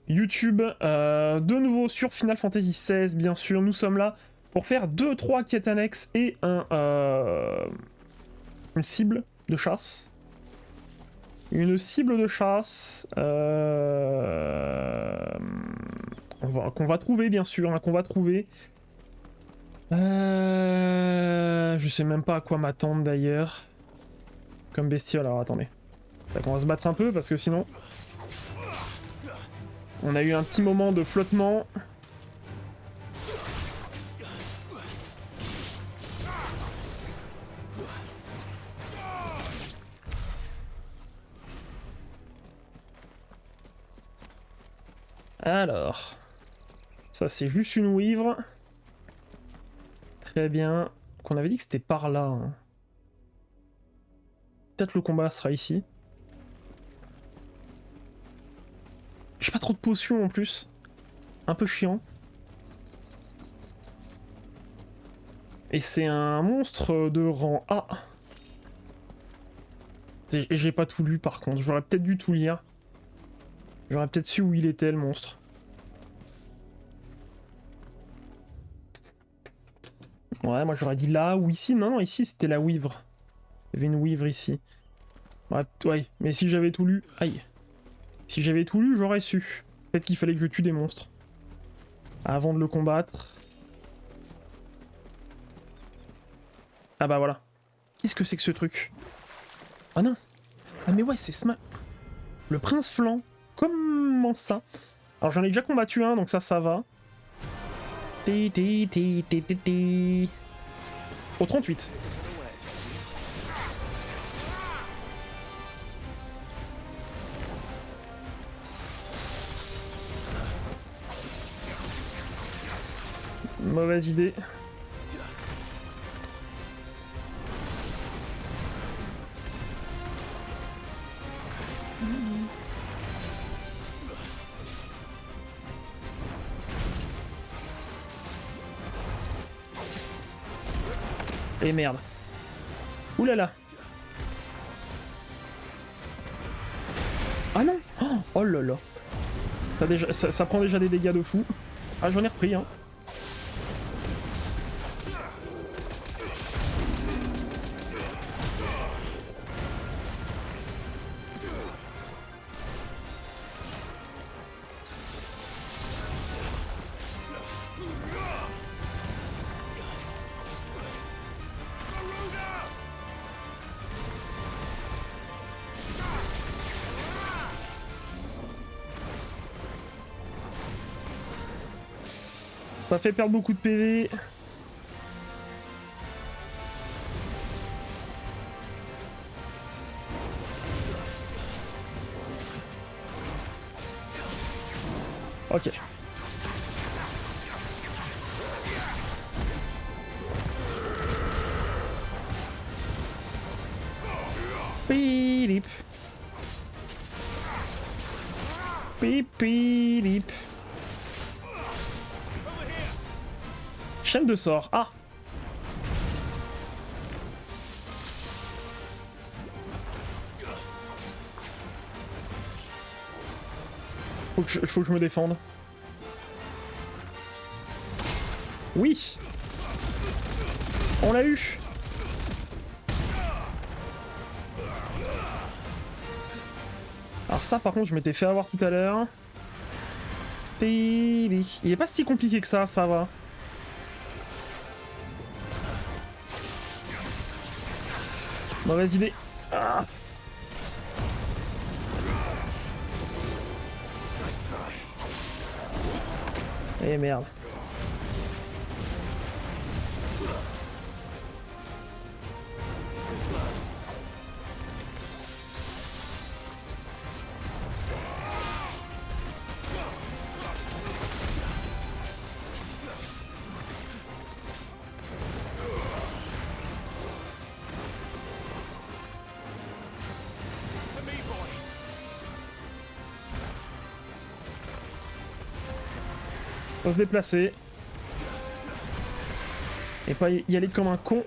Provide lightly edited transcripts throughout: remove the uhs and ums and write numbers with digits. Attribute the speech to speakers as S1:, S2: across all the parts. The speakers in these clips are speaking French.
S1: YouTube, de nouveau sur Final Fantasy XVI, bien sûr. Nous sommes là pour faire 2-3 quêtes annexes et une cible de chasse. Une cible de chasse qu'on va trouver, bien sûr, hein, qu'on va trouver. Je sais même pas à quoi m'attendre d'ailleurs. Comme bestiole, alors attendez. On va se battre un peu parce que sinon... On a eu un petit moment de flottement. Alors... Ça c'est juste une ouivre. Très bien. Qu'on avait dit que c'était par là. Hein. Peut-être le combat sera ici. J'ai pas trop de potions en plus. Un peu chiant. Et c'est un monstre de rang A. Et j'ai pas tout lu par contre. J'aurais peut-être dû tout lire. J'aurais peut-être su où il était le monstre. Ouais, moi j'aurais dit là ou ici. Non, non, ici c'était la ouivre. Il y avait une ouivre ici. Ouais, mais si j'avais tout lu... Aïe. Si j'avais tout lu, j'aurais su. Peut-être qu'il fallait que je tue des monstres. Avant de le combattre. Ah bah voilà. Qu'est-ce que c'est que ce truc? Ah non. Ah mais ouais, c'est le prince flanc. Comment ça? Alors j'en ai déjà combattu un, donc ça va. Au 38. Mauvaise idée. Et merde. Ouh là là. Ah non. Oh là là. Ça prend déjà des dégâts de fou. Ah j'en ai repris hein. Ça fait perdre beaucoup de PV. Ok. Pip. Pip pip. Chaîne de sort. Ah. Faut que je me défende. Oui. On l'a eu. Alors ça par contre je m'étais fait avoir tout à l'heure. Il est pas si compliqué que ça va. Mauvaise idée. Ah. Eh merde. Faut se déplacer. Et pas y aller comme un con.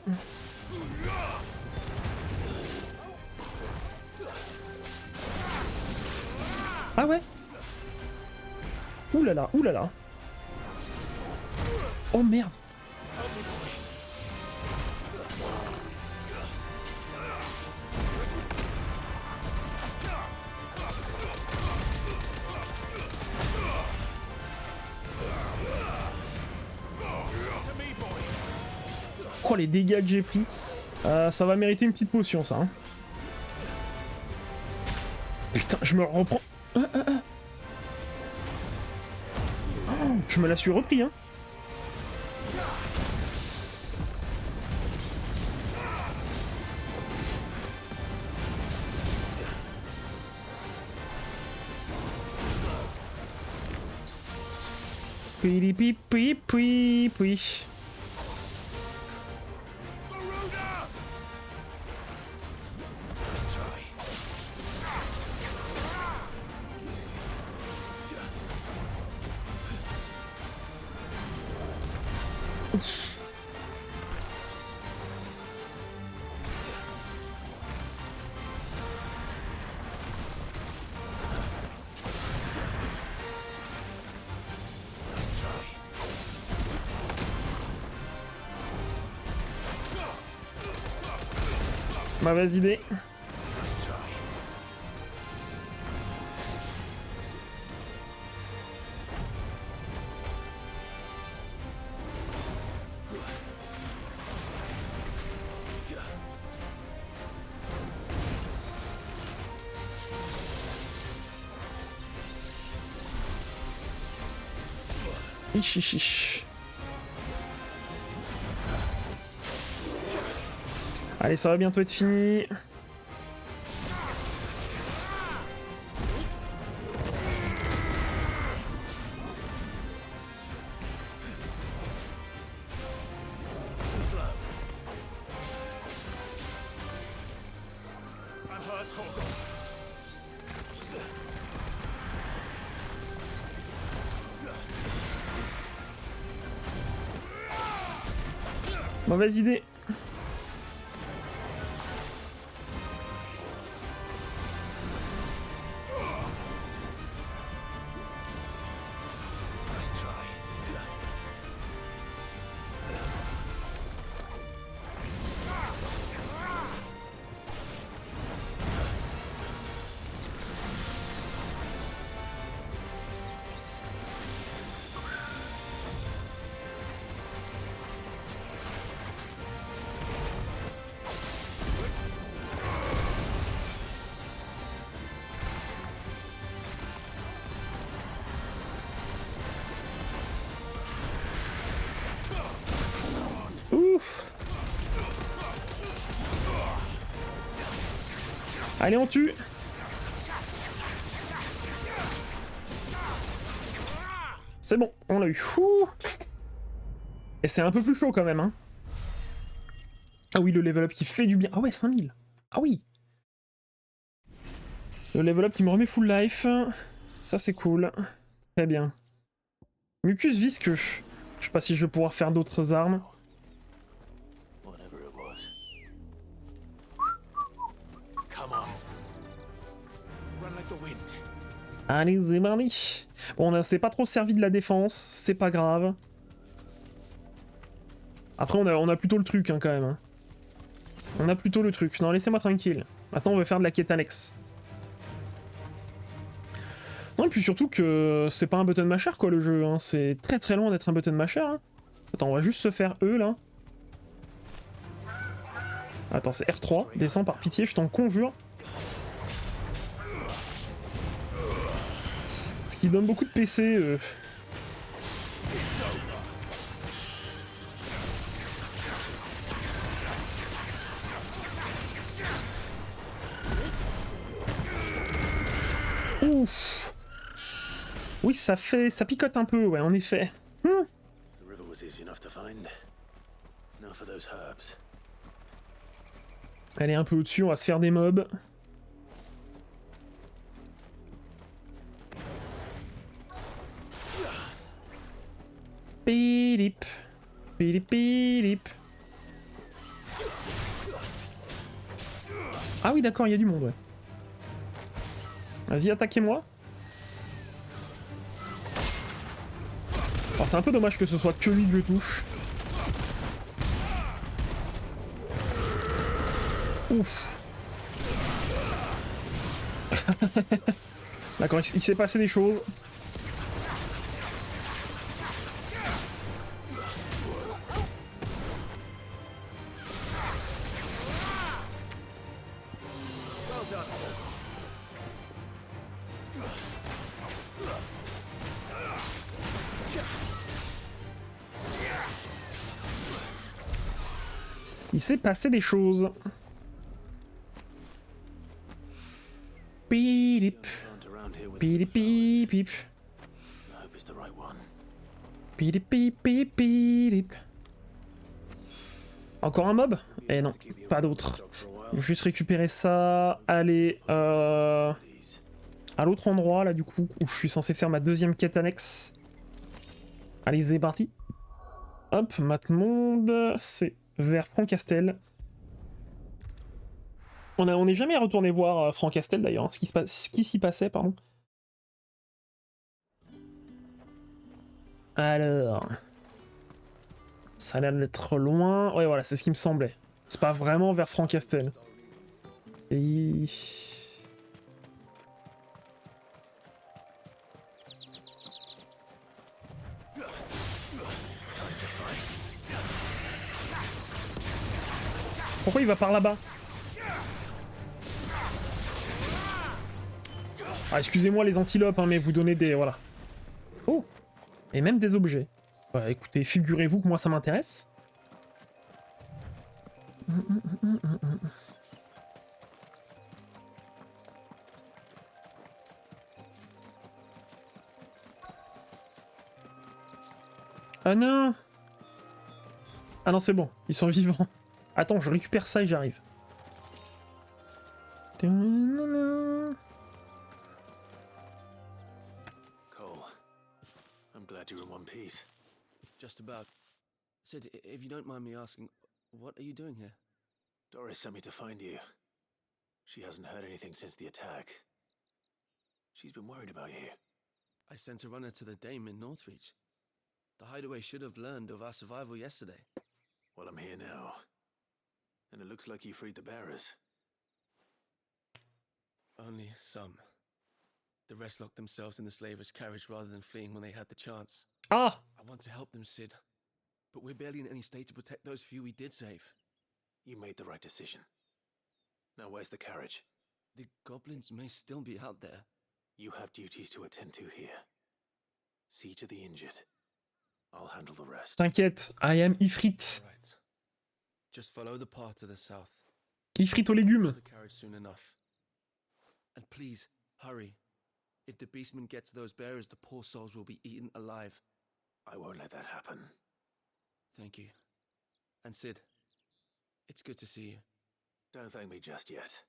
S1: Ah ouais. Ouh là là, ouh là là. Oh merde. Oh les dégâts que j'ai pris. Ça va mériter une petite potion ça. Hein. Putain, je me reprends. Oh, je me la suis repris hein. Puis puis puis puis puis. Mauvaise idée. Ichichiche. Allez, ça va bientôt être fini. Mauvaise idée. Ouf. Allez, on tue. C'est bon, on l'a eu. Ouh. Et c'est un peu plus chaud quand même, hein. Ah oui, le level up qui fait du bien. Ah ouais, 5000. Ah oui. Le level up qui me remet full life. Ça, c'est cool. Très bien. Mucus visqueux. Je sais pas si je vais pouvoir faire d'autres armes. Allez, c'est parti. Bon, on s'est pas trop servi de la défense, c'est pas grave. Après, on a plutôt le truc, hein, quand même. Hein. On a plutôt le truc. Non, laissez-moi tranquille. Maintenant, on va faire de la quête annexe. Non, et puis surtout que c'est pas un button masher, quoi, le jeu. Hein. C'est très très loin d'être un button masher. Hein. Attends, on va juste se faire eux, là. Attends, c'est R3. Descends par pitié, je t'en conjure. Ce qui donne beaucoup de PC. Ouf. Oui, ça picote un peu, ouais, en effet. Elle est un peu au-dessus, on va se faire des mobs. Pilip. Pilip pilip. Ah oui, d'accord, il y a du monde, ouais. Alors c'est un peu dommage que ce soit que lui que je touche. Ouf. D'accord, il s'est passé des choses. Il s'est passé des choses. Pip. Pip pip pip. Pip pip pip pip. Encore un mob? Eh non, pas d'autre. Juste récupérer ça. Aller à l'autre endroit là du coup où je suis censé faire ma deuxième quête annexe. Allez, c'est parti. Hop, Matmonde, c'est vers Francastel. On n'est jamais retourné voir Francastel d'ailleurs, hein, ce qui s'y passait, pardon. Alors... Ça a l'air d'être loin. Ouais, voilà, c'est ce qui me semblait. C'est pas vraiment vers Francastel. Et... Pourquoi il va par là-bas? Ah, excusez-moi les antilopes, hein, mais vous donnez des... Voilà. Oh! Et même des objets. Bah écoutez, figurez-vous que moi ça m'intéresse. Ah non! Ah non, c'est bon, ils sont vivants. Attends, je récupère ça et j'arrive.
S2: Glad you're in one piece. Just about. Sid, if you don't mind me asking, what are you doing here? Doris sent me to find you. She hasn't heard anything since the attack. She's been worried about you. I sent a runner to the Dame in Northreach. The hideaway should have learned of our survival yesterday. Well, I'm here now. And it looks like you freed the bearers. Only some. The rest locked themselves in the slavers' carriage rather than fleeing when they had the chance.
S1: Ah!
S2: I want to help them, Sid. But we're barely in any state to protect those few we did save. You made the right decision. Now where's the carriage? The goblins may still be out there. You have duties to attend to here. See to the injured. I'll handle the rest.
S1: T'inquiète, I am Ifrit.
S2: Right. Just follow the path to the south.
S1: Ifrit aux légumes.
S2: The carriage soon enough. And please, hurry. If the beastmen get to those bearers, the poor souls will be eaten alive. I won't let that happen. Thank you. And Sid, it's good to see you. Don't thank me just yet.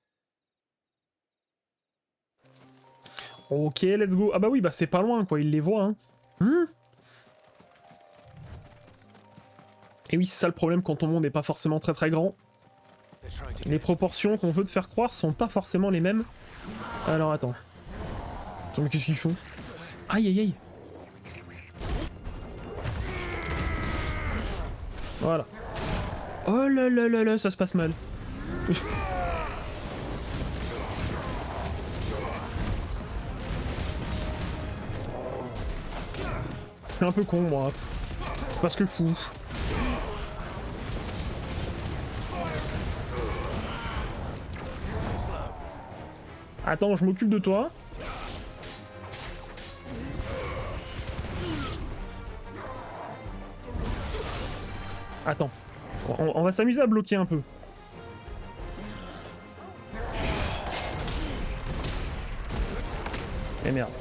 S1: Ok, let's go. Ah bah oui, bah c'est pas loin quoi, il les voit, hein. Et oui, c'est ça le problème quand ton monde n'est pas forcément très très grand. Les proportions qu'on veut te faire croire sont pas forcément les mêmes. Alors attends. Attends, mais qu'est-ce qu'ils font? Aïe aïe aïe. Voilà. Oh là là là là, ça se passe mal. Je suis un peu con moi. Parce que fou. Attends, je m'occupe de toi. Attends, on va s'amuser à bloquer un peu. Eh merde.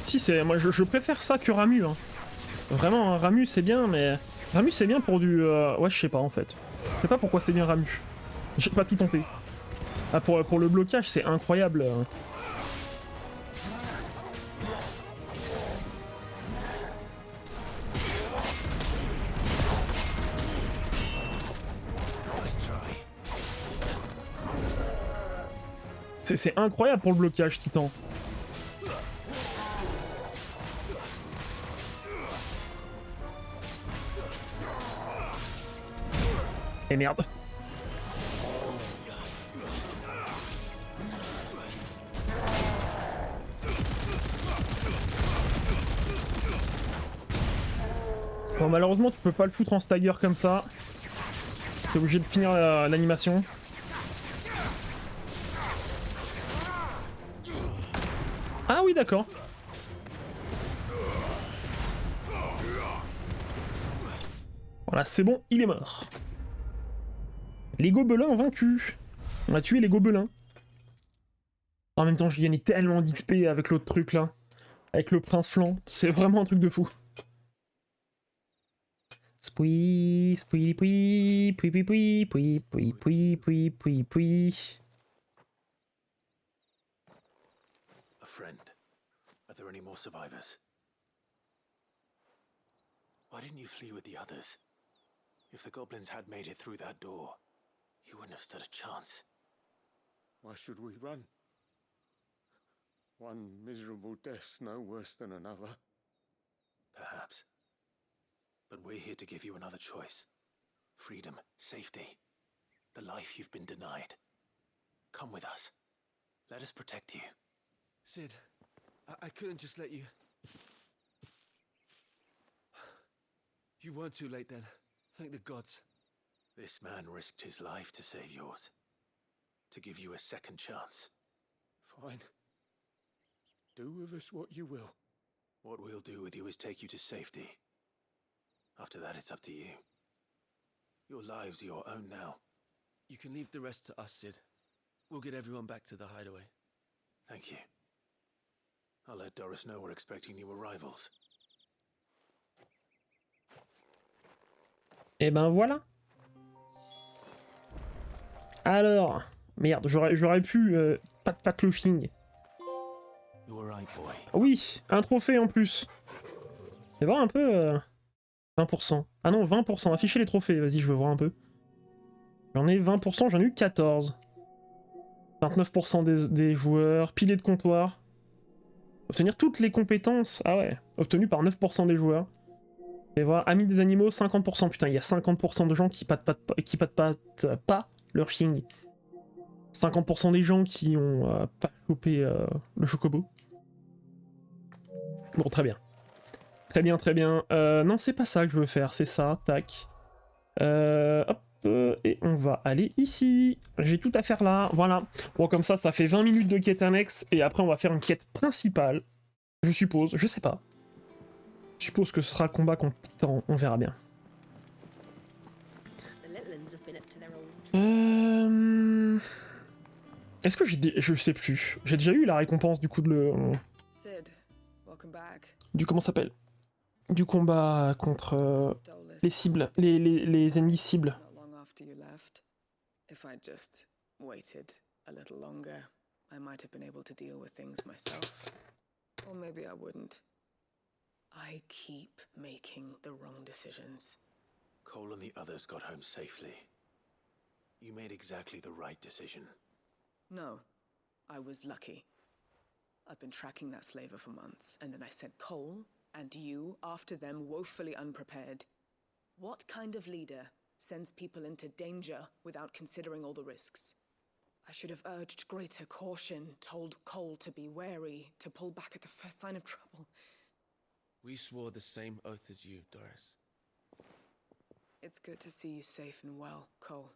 S1: Si, c'est moi je préfère ça que Ramu. Hein. Vraiment, Ramu c'est bien, mais Ramu c'est bien pour du... Ouais, je sais pas en fait. Je sais pas pourquoi c'est bien Ramu. J'ai pas tout tenté. Ah, pour le blocage, c'est incroyable. C'est incroyable pour le blocage, Titan. Et merde. Bon, malheureusement, tu peux pas le foutre en stagger comme ça. T'es obligé de finir l'animation. Ah oui, d'accord. Voilà, c'est bon, il est mort. Les gobelins ont vaincu. On a tué les gobelins. En même temps, je gagnais tellement d'XP avec l'autre truc là. Avec le prince flanc. C'est vraiment un truc de fou. Spoui, spoui, poui, poui, poui, poui, poui, poui, poui, poui, poui, poui.
S2: A friend. Are there any more survivors? Why didn't you flee with the others? If the goblins had made it through that door, you wouldn't have stood a chance.
S3: Why should we run? One miserable death's no worse than another.
S2: Perhaps. But we're here to give you another choice. Freedom, safety, the life you've been denied. Come with us. Let us protect you.
S4: Sid, I couldn't just let you... You weren't too late then. Thank the gods.
S2: This man risked his life to save yours. To give you a second chance.
S3: Fine. Do with us what you will.
S2: What we'll do with you is take you to safety. After that, it's up to you. Your lives are your own now.
S4: You can leave the rest to us, Sid. We'll get everyone back to the hideaway.
S2: Thank you. I'll let Doris know we're expecting new arrivals.
S1: Et ben voilà. Alors, merde, j'aurais pu pas de cloching.
S2: You're right, boy.
S1: Oui, un trophée en plus. C'est voir un peu 20%. Ah non, 20%. Afficher les trophées, vas-y, je veux voir un peu. J'en ai 20%, j'en ai eu 14. 29% des joueurs. Pilier de comptoir. Obtenir toutes les compétences. Ah ouais, obtenues par 9% des joueurs. Et voir, amis des animaux, 50%. Putain, il y a 50% de gens qui patent pas leur ching. 50% des gens qui ont pas chopé le chocobo. Bon, très bien. Très bien, très bien. Non, c'est pas ça que je veux faire, c'est ça, tac. Hop, et on va aller ici. J'ai tout à faire là, voilà. Bon, comme ça fait 20 minutes de quête annexe, et après on va faire une quête principale. Je suppose, je sais pas. Je suppose que ce sera le combat contre Titan, on verra bien. Est-ce que je sais plus. J'ai déjà eu la récompense du coup de le... Du comment ça s'appelle? Du combat contre les cibles, les ennemis cibles.
S5: If I'd just waited a little longer, I might have been able to deal with things myself. Or maybe I wouldn't. I keep making the wrong decisions.
S2: Cole and the others got home safely. You made exactly the right decision.
S5: No, I was lucky. I've been tracking that slaver for months, and then I sent Cole and you after them woefully unprepared. What kind of leader sends people into danger without considering all the risks? I should have urged greater caution, told Cole to be wary, to pull back at the first sign of trouble.
S4: We swore the same oath as you, Doris.
S5: It's good to see you safe and well, Cole.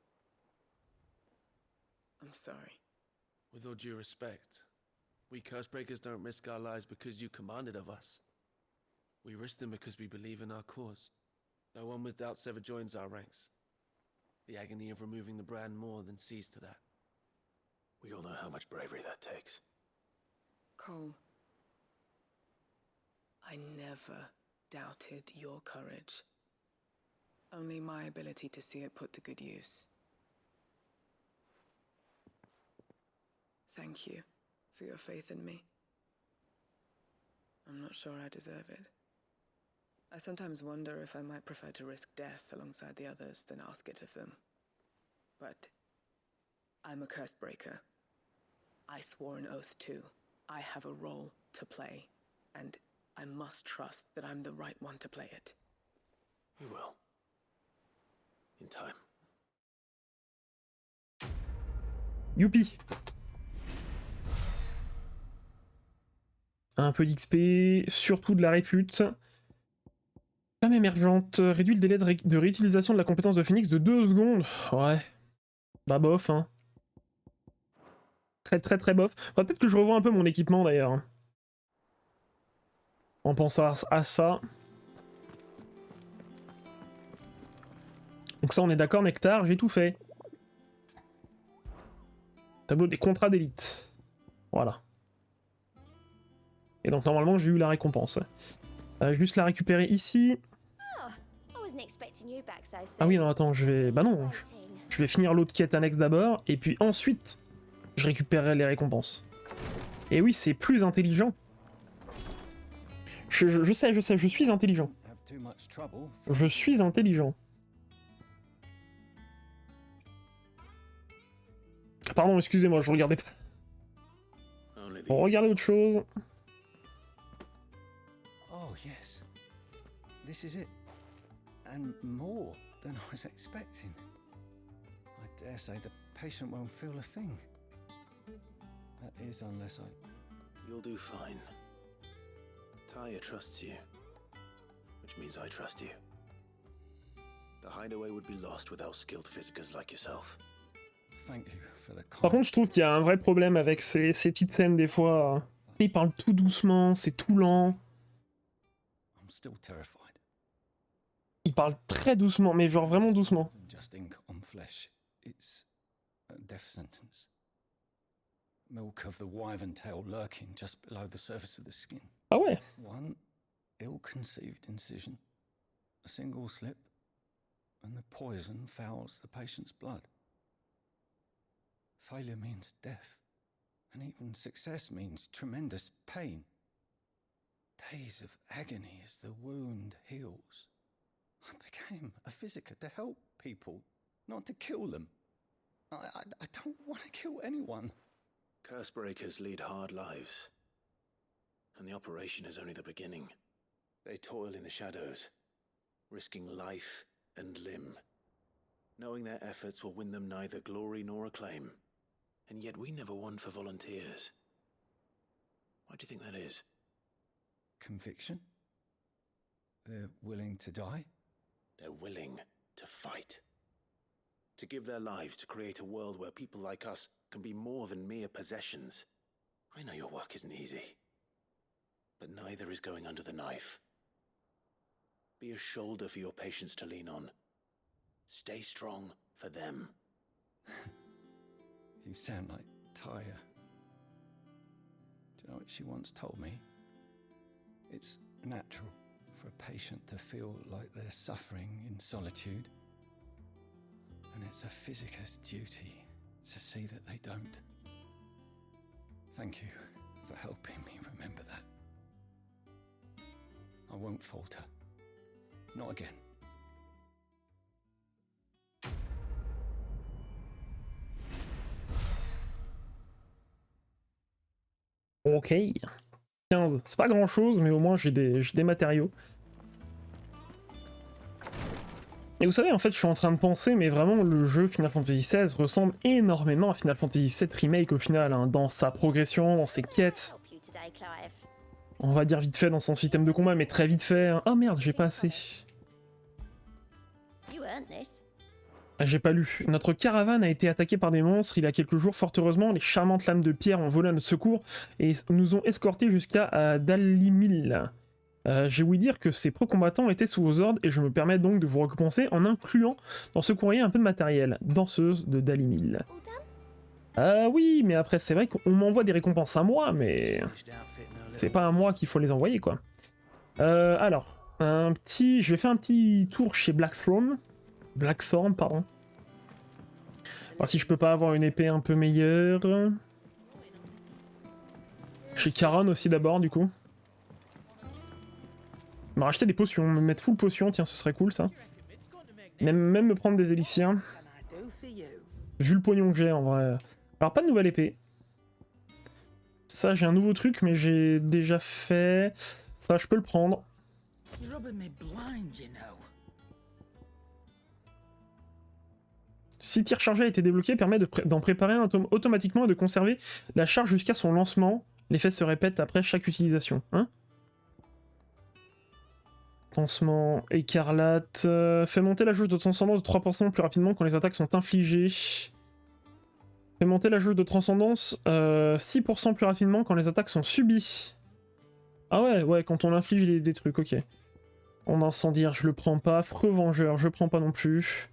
S5: I'm sorry.
S4: With all due respect, we Cursebreakers don't risk our lives because you commanded of us. We risk them because we believe in our cause. No one with doubts ever joins our ranks. The agony of removing the brand more than sees to that.
S2: We all know how much bravery that takes.
S5: Cole, I never doubted your courage. Only my ability to see it put to good use. Thank you for your faith in me. I'm not sure I deserve it. I sometimes wonder if I might prefer to risk death alongside the others than ask it of them. But I'm a curse breaker. I swore an oath too. I have a role to play, and I must trust that I'm the right one to play it.
S2: You will. In time.
S1: Youpi. Un peu d'XP, surtout de la répute. Flamme émergente, réduit le délai de réutilisation de la compétence de Phoenix de 2 secondes. Ouais. Bah bof, hein. Très bof. Faudrait peut-être que je revoie un peu mon équipement d'ailleurs. En pensant à ça. Donc ça on est d'accord, Nectar, j'ai tout fait. Tableau des contrats d'élite. Voilà. Et donc normalement j'ai eu la récompense, ouais. Juste la récupérer ici. Ah oui, non, attends, je vais... Bah non, je vais finir l'autre quête annexe d'abord, et puis ensuite, je récupérerai les récompenses. Et oui, c'est plus intelligent. Je sais, je suis intelligent. Je suis intelligent. Pardon, excusez-moi, je regardais pas. On regardait autre chose.
S3: Oh, yes. This is it. And more than I was expecting. I dare say the patient won't feel a thing. That is, unless I...
S2: You'll do fine. Tyre trusts you. Which means I trust you. The hideaway would be lost without skilled physicers like yourself.
S3: Thank you for the
S1: Par contre, je trouve qu'il y a un vrai problème avec ces petites scènes des fois. Ils parlent tout doucement, c'est tout lent.
S3: I'm still terrified.
S1: Ils parlent très doucement, mais genre vraiment doucement.
S3: Just ink on flesh. It's a death sentence. Milk of the wyvern tail lurking just below the surface of the skin.
S1: Ah ouais.
S3: One ill-conceived incision, a single slip, and the poison fouls the patient's blood. Failure means death, and even success means tremendous pain. Days of agony as the wound heals. I became a physiker to help people, not to kill them. I don't want to kill anyone.
S2: Cursebreakers lead hard lives. And the operation is only the beginning. They toil in the shadows, risking life and limb, knowing their efforts will win them neither glory nor acclaim. And yet we never won for volunteers. Why do you think that is?
S3: Conviction? They're willing to die?
S2: They're willing to fight. To give their lives to create a world where people like us can be more than mere possessions. I know your work isn't easy. But neither is going under the knife. Be a shoulder for your patients to lean on. Stay strong for them.
S3: You sound like Tyre. Do you know what she once told me? It's natural for a patient to feel like they're suffering in solitude. And it's a physicist's duty to see that they don't. Thank you for helping me remember that. I won't falter. Not again.
S1: Ok. 15. C'est pas grand chose, mais au moins j'ai des matériaux. Et vous savez, en fait, je suis en train de penser, mais vraiment, le jeu Final Fantasy XVI ressemble énormément à Final Fantasy VII Remake au final, hein, dans sa progression, dans ses quêtes. On va dire vite fait dans son système de combat, mais très vite fait. Hein. Oh merde, j'ai pas assez. Ah, j'ai pas lu. Notre caravane a été attaquée par des monstres il y a quelques jours. Fort heureusement, les charmantes lames de pierre ont volé à notre secours et nous ont escortés jusqu'à Dalimil. J'ai ouï dire que ces pro-combattants étaient sous vos ordres et je me permets donc de vous récompenser en incluant dans ce courrier un peu de matériel. Danseuse de Dalimil. Ah oui, mais après c'est vrai qu'on m'envoie des récompenses à moi, mais c'est pas à moi qu'il faut les envoyer quoi. Alors, je vais faire un petit tour chez Blackthorn, pardon. Voir si je peux pas avoir une épée un peu meilleure. Chez Charon aussi d'abord du coup. Me racheter des potions, me mettre full potion, tiens, ce serait cool ça. Même me prendre des élixirs. Vu le pognon que j'ai en vrai. Alors pas de nouvelle épée. Ça, j'ai un nouveau truc, mais j'ai déjà fait. Ça, je peux le prendre. Si tir chargé a été débloqué, permet d'en préparer un automatiquement et de conserver la charge jusqu'à son lancement. L'effet se répète après chaque utilisation. Hein? Lancement écarlate. Fait monter la jauge de transcendance de 3% plus rapidement quand les attaques sont infligées. Fait monter la jauge de transcendance 6% plus rapidement quand les attaques sont subies. Ah ouais, quand on inflige des trucs, ok. En incendiaire, je le prends pas. Affreux vengeur, je prends pas non plus.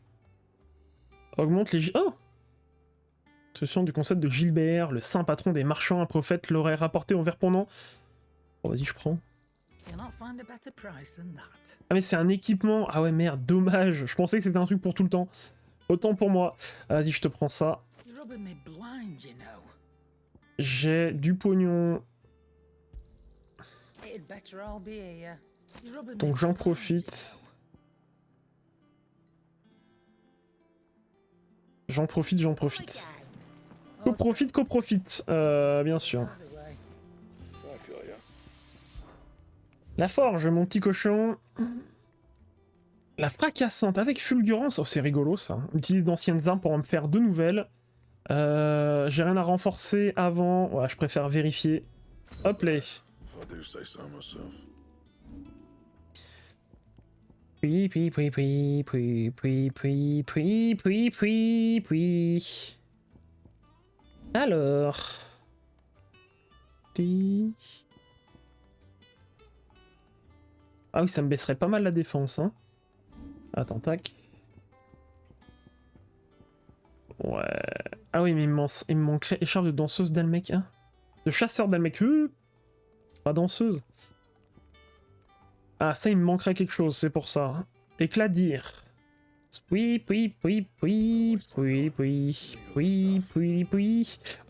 S1: Augmente les... Oh! Solution du concept de Gilbert, le saint patron des marchands, un prophète l'aurait rapporté en verpondant. Bon, vas-y, je prends. Ah mais c'est un équipement. Ah ouais, merde, dommage. Je pensais que c'était un truc pour tout le temps. Autant pour moi. Vas-y, je te prends ça. J'ai du pognon. Donc j'en profite. J'en profite. Coprofite, bien sûr. La forge, mon petit cochon. La fracassante avec fulgurance. Oh, c'est rigolo ça. Utilise d'anciennes armes pour en faire de nouvelles. J'ai rien à renforcer avant. Ouais, je préfère vérifier. Hop là. Puis. Alors. Ah oui, ça me baisserait pas mal la défense, hein. Attends, tac. Ouais. Ah oui, mais il me manquerait écharpe de danseuse d'Almec, hein. De chasseur d'Almec. Pas danseuse. Ah, ça, il me manquerait quelque chose, c'est pour ça. Éclat d'ire. Oui. Bon,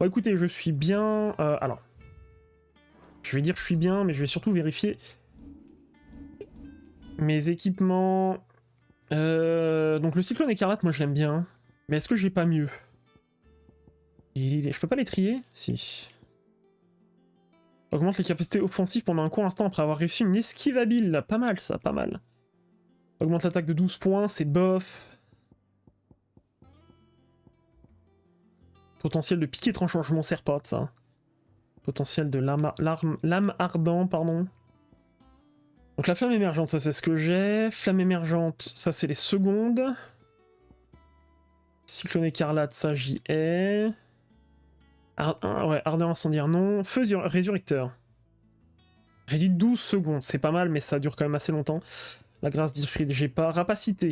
S1: écoutez, je suis bien... alors. Je vais dire je suis bien, mais je vais surtout vérifier mes équipements. Donc le cyclone écarlate, moi je l'aime bien. Mais est-ce que j'ai pas mieux? Je peux pas les trier? Si. Augmente les capacités offensives pendant un court instant après avoir réussi une esquive habile. Pas mal ça, pas mal. Augmente l'attaque de 12 points, c'est bof. Potentiel de piqué tranchant, je m'en sers pas de ça. Potentiel de lame ardent, pardon. Donc la flamme émergente, ça c'est ce que j'ai. Flamme émergente, ça c'est les secondes. Cyclone écarlate, ça j'y ai. Ouais, ardent incendiaire, non. Feu résurrecteur. Réduit 12 secondes, c'est pas mal, mais ça dure quand même assez longtemps. La grâce d'Ifrid, j'ai pas. Rapacité.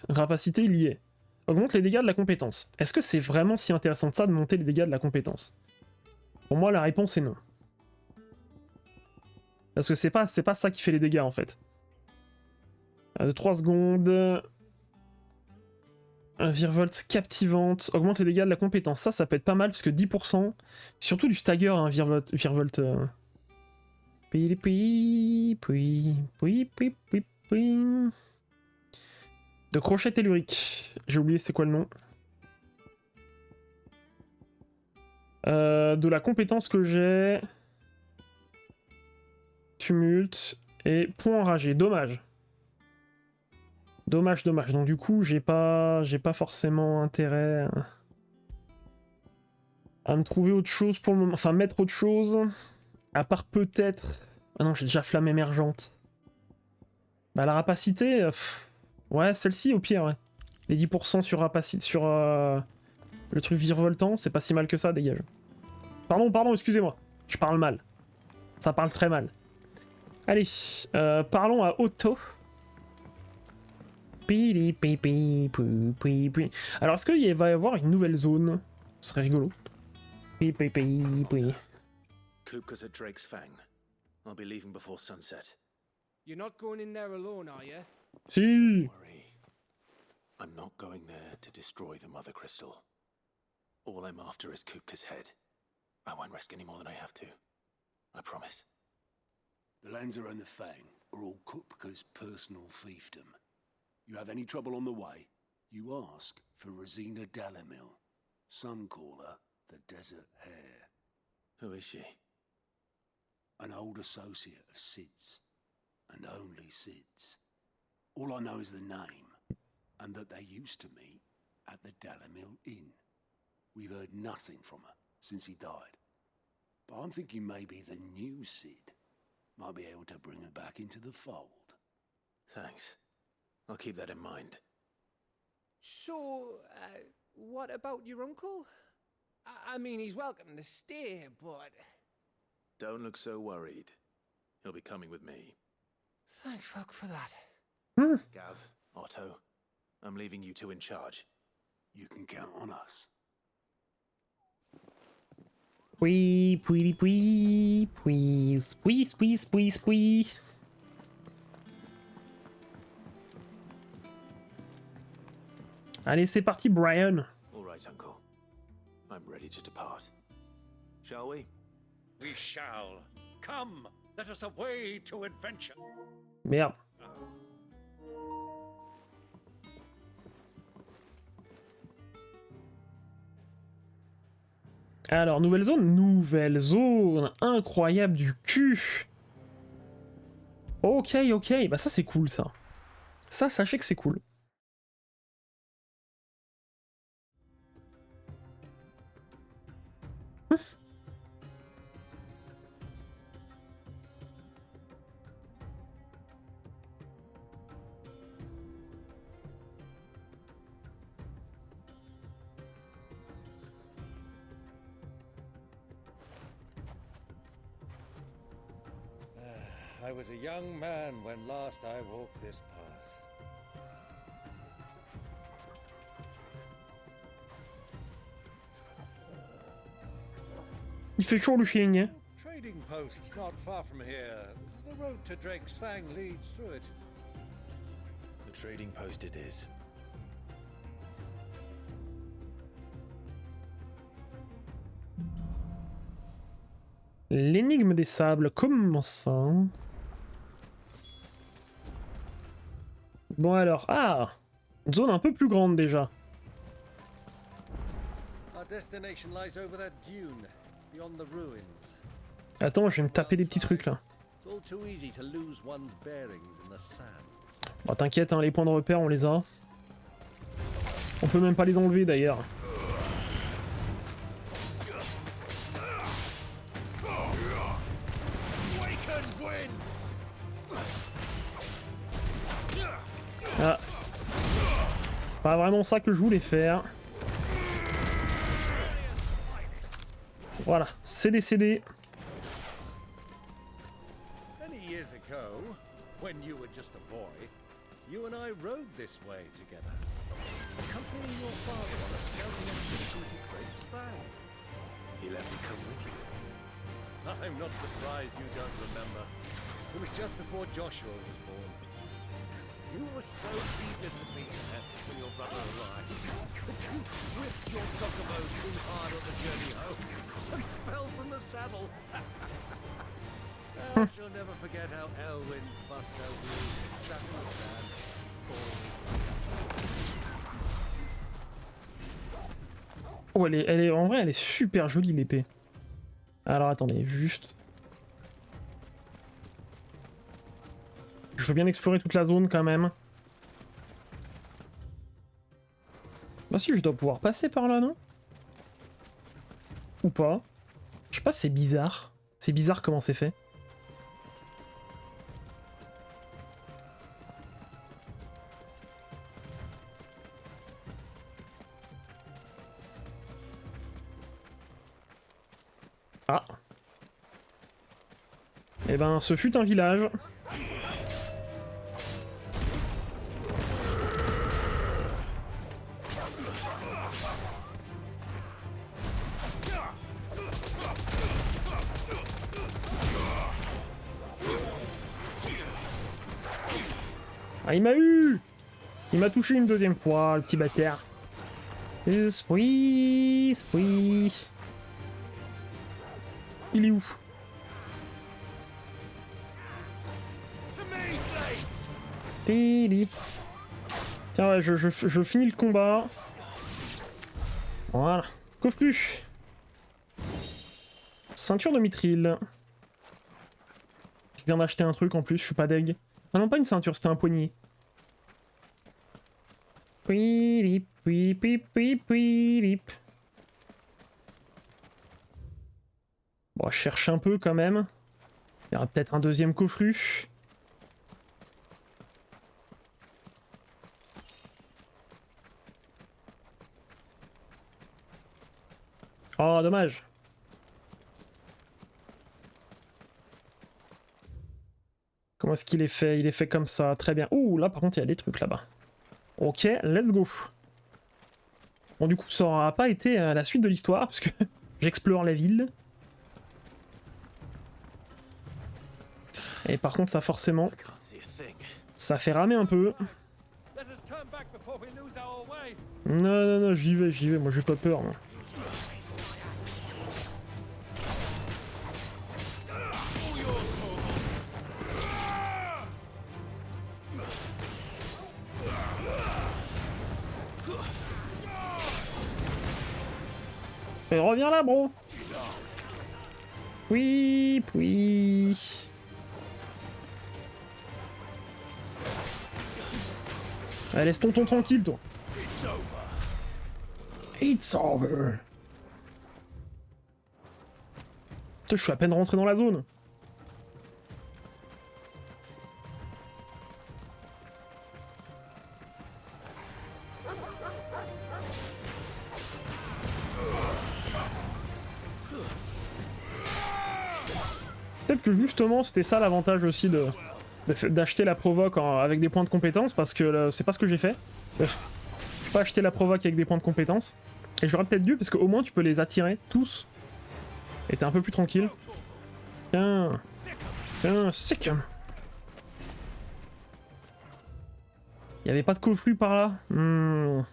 S1: Rapacité, il y est. Augmente les dégâts de la compétence. Est-ce que c'est vraiment si intéressant de ça de monter les dégâts de la compétence? Pour moi, la réponse est non. Parce que c'est pas ça qui fait les dégâts, en fait. De 3 secondes... Un virevolte captivante. Augmente les dégâts de la compétence. Ça peut être pas mal, parce que 10%... Surtout du stagger, hein, virevolte... De crochet tellurique. J'ai oublié c'est quoi le nom. De la compétence que j'ai... Tumulte et point enragé. Dommage. Dommage. Donc du coup, j'ai pas forcément intérêt à me trouver autre chose pour le moment. Enfin, mettre autre chose. À part peut-être... Ah non, j'ai déjà flamme émergente. Bah la rapacité... Ouais, celle-ci au pire, ouais. Les 10% sur rapacité... Sur le truc virevoltant, c'est pas si mal que ça, dégage. Pardon, excusez-moi. Je parle mal. Ça parle très mal. Allez, parlons à Otto. Alors, est-ce qu'il va y avoir une nouvelle zone? Ce serait rigolo.
S2: Kupka's at Drake's Fang. I'll be leaving before sunset.
S6: You're not going in there alone, are you?
S1: Si.
S2: Don't worry. I'm not going there to destroy the Mother Crystal. All I'm after is Kupka's head. I won't risk any more than I have to. I promise.
S7: The Lancer and the Fang are all Kupka's personal fiefdom. You have any trouble on the way, you ask for Rosina Dalamil. Some call her the Desert Hare.
S2: Who is she?
S7: an old associate of Sid's, and only Sid's. All I know is the name, and that they used to meet at the Delamil Inn. We've heard nothing from her since he died. But I'm thinking maybe the new Sid might be able to bring her back into the fold.
S2: Thanks. I'll keep that in mind.
S6: So, what about your uncle? I mean, he's welcome to stay, but...
S2: Don't look so worried. He'll be coming with me.
S6: Thank fuck for that.
S2: Gav, Otto, I'm leaving you two in charge.
S7: You can count on us.
S1: Oui, puis, puis, puis, puis, puis, puis, puis. Allez, c'est parti, Brian.
S2: All right, Uncle. I'm ready to depart. Shall we?
S8: We shall. Come, let us away to adventure.
S1: Merde. Alors, nouvelle zone. Nouvelle zone. Incroyable du cul. Ok, ok. Bah ça, c'est cool, ça. Ça, sachez que c'est cool.
S8: I was a young man when last I walked this path.
S1: Il fait chaud le chien, hein.
S8: Trading post not far from here. The road to Drake's Fang leads through it.
S2: The trading post it is.
S1: L'énigme des sables, comment ça? Bon alors, ah! Une zone un peu plus grande déjà.
S8: Our destination lies over that dune, beyond the ruins.
S1: Attends, je vais me taper des petits trucs là.
S8: It's all too easy to lose one's bearings in the sands.
S1: Bon, t'inquiète, hein, les points de repère, on les a. On peut même pas les enlever d'ailleurs. Ah. Pas vraiment ça que je voulais faire. Voilà, c'est décédé.
S8: Many years ago, when you were just a boy, you and I rode this way together, accompanying your father on a scouting expedition to Drake's Fang.
S2: He let me come with you.
S8: I'm not surprised you don't remember. It was just before Joshua was born. You were so eager to be there when your brother arrived that you whipped your chocobo too hard on the journey home and fell from the saddle. I shall never forget how Elwyn fussed over you, sat in the sand,
S1: Oh, elle est, en vrai, elle est super jolie l'épée. Alors attendez, juste. Je veux bien explorer toute la zone quand même. Bah si, je dois pouvoir passer par là, non? Ou pas? Je sais pas, c'est bizarre. C'est bizarre comment c'est fait. Ah. Eh ben, ce fut un village. Ah, il m'a eu! Il m'a touché une deuxième fois, le petit bâtard. Esprit, esprit. Il est où? Tiens, ouais, je finis le combat. Voilà. Coffre plus. Ceinture de mithril. viens d'acheter un truc en plus, je suis pas deg. Ah non, pas une ceinture, c'était un poignet. Bon, je cherche un peu quand même. Il y aura peut-être un deuxième coffru. Oh, dommage. Comment est-ce qu'il est fait? Il est fait comme ça, très bien. Ouh, là par contre il y a des trucs là-bas. Ok, let's go. Bon, du coup, ça aura pas été la suite de l'histoire, parce que j'explore la ville. Et par contre, ça forcément, ça fait ramer un peu. Non, non, non, j'y vais, moi j'ai pas peur. Moi. Et reviens là, bro. Oui, oui. Allez, laisse tonton tranquille, toi. It's over. Putain, je suis à peine rentré dans la zone. Peut-être que justement c'était ça l'avantage aussi d'acheter la provoque avec des points de compétence, parce que c'est pas ce que j'ai fait. J'ai pas acheté la provoque avec des points de compétence. Et j'aurais peut-être dû, parce qu'au moins tu peux les attirer tous. Et t'es un peu plus tranquille. Tiens. Tiens, sick. Il y avait pas de coffre par là. Bon,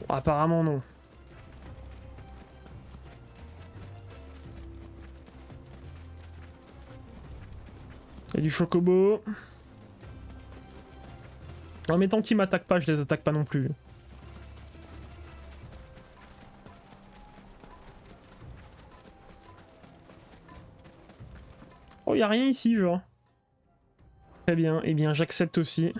S1: apparemment non. Il y a du chocobo. En mais tant qu'ils m'attaquent pas, je les attaque pas non plus. Oh, y a rien ici, genre. Très bien, eh bien j'accepte aussi.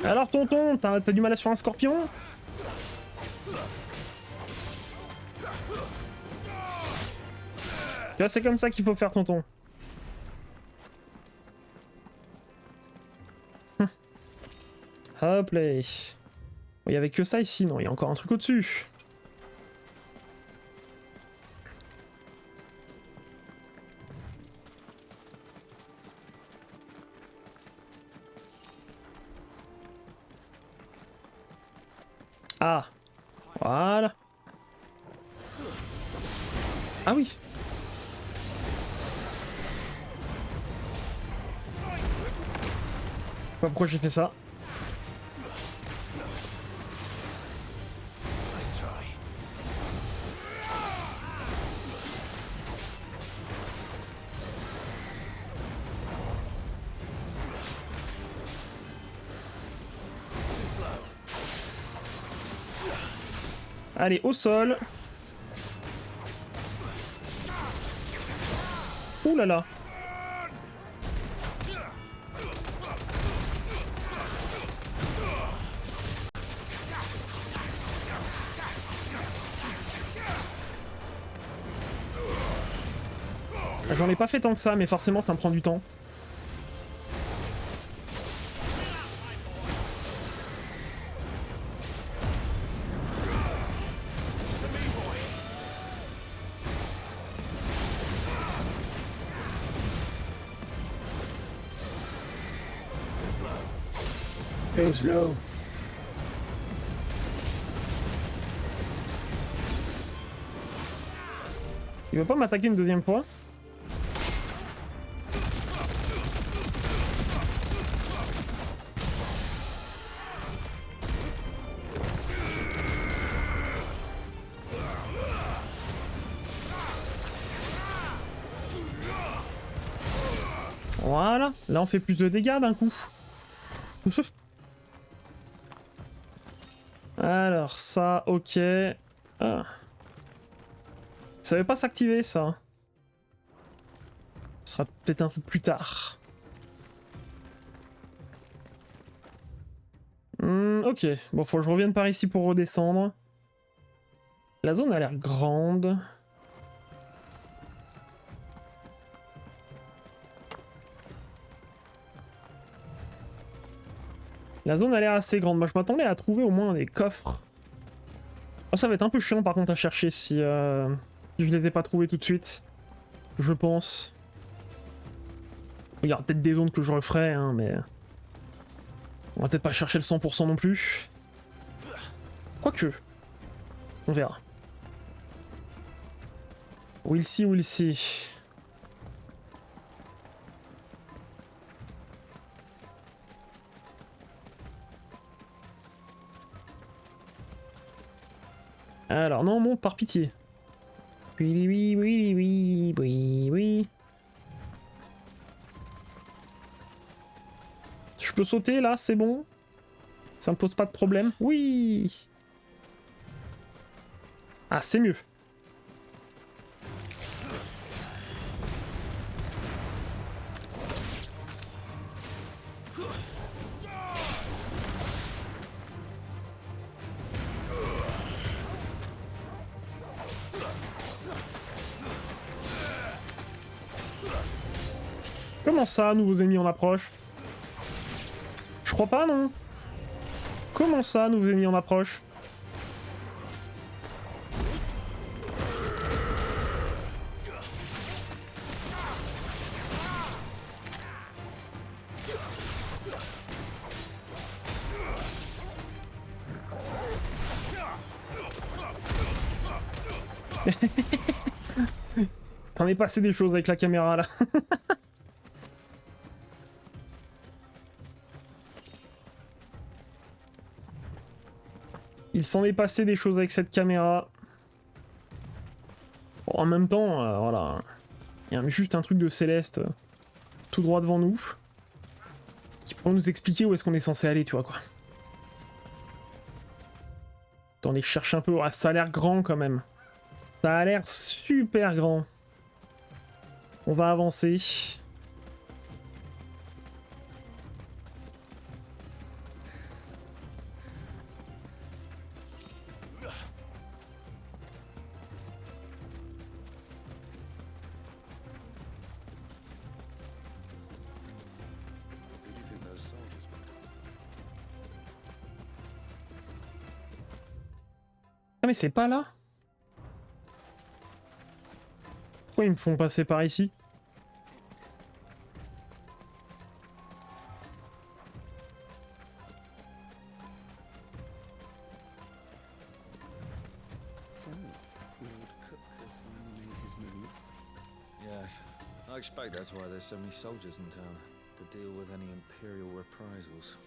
S1: Alors tonton, t'as du mal à sur un scorpion? Tu vois, c'est comme ça qu'il faut faire tonton. Hop là. Il y avait que ça ici, non, il y a encore un truc au-dessus. Ah, voilà. Ah oui. Pourquoi j'ai fait ça? Allez, au sol. Ouh là là. J'en ai pas fait tant que ça, mais forcément ça me prend du temps.
S7: Go slow.
S1: Il veut pas m'attaquer une deuxième fois? Voilà, là on fait plus de dégâts d'un coup. Alors ça, ok. Ah. Ça va pas s'activer ça. Ce sera peut-être un peu plus tard. Ok, bon faut que je revienne par ici pour redescendre. La zone a l'air grande. La zone a l'air assez grande. Moi je m'attendais à trouver au moins des coffres. Oh, ça va être un peu chiant par contre à chercher si je les ai pas trouvés tout de suite. Je pense. Il y aura peut-être des zones que je referai, hein, mais... On va peut-être pas chercher le 100% non plus. Quoique. On verra. We'll see, we'll see. Alors, non, monte par pitié. Oui, oui, oui, oui, oui, oui. Je peux sauter là, c'est bon? Ça me pose pas de problème? Oui! Ah, c'est mieux. Comment ça, nouveaux ennemis en approche? Je crois pas, non? Comment ça, nouveaux ennemis en approche? T'en es passé des choses avec la caméra, là. Il s'en est passé des choses avec cette caméra. Bon, en même temps, voilà. Il y a juste un truc de céleste tout droit devant nous qui pourrait nous expliquer où est-ce qu'on est censé aller, tu vois, quoi. Attendez, je cherche un peu. Ah, ça a l'air grand, quand même. Ça a l'air super grand. On va avancer. Ah mais c'est pas là? Pourquoi ils me font passer par ici?
S8: Yes, I expect that's why there's so many soldiers in town, to deal with any Imperial reprisals.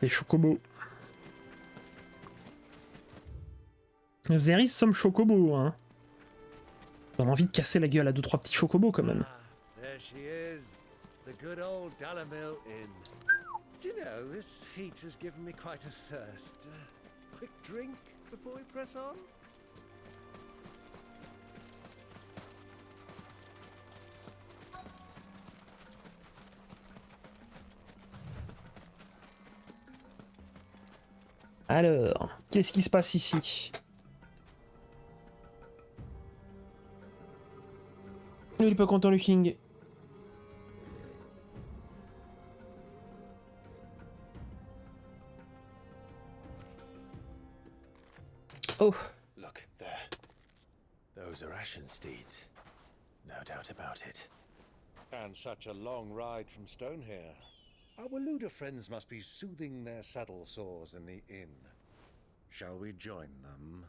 S1: Des chocobos. There is some chocobo, hein. On a envie de casser la gueule à 2-3 petits chocobos quand même.
S8: There she is, the good old Dalamil Inn. Do you know, this heat has given me quite a thirst. Quick drink before we press on?
S1: Alors, qu'est-ce qui se passe ici? Il est pas content le king. Oh.
S2: Look, there. Those are ashen steeds. No doubt about it.
S8: And such a long ride from Stonehair. Our Luda friends must be soothing their saddle sores in the inn. Shall we join them?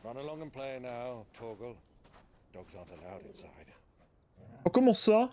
S8: Run along and play now, Torgal. Dogs aren't allowed inside.
S1: Oh, comment ça?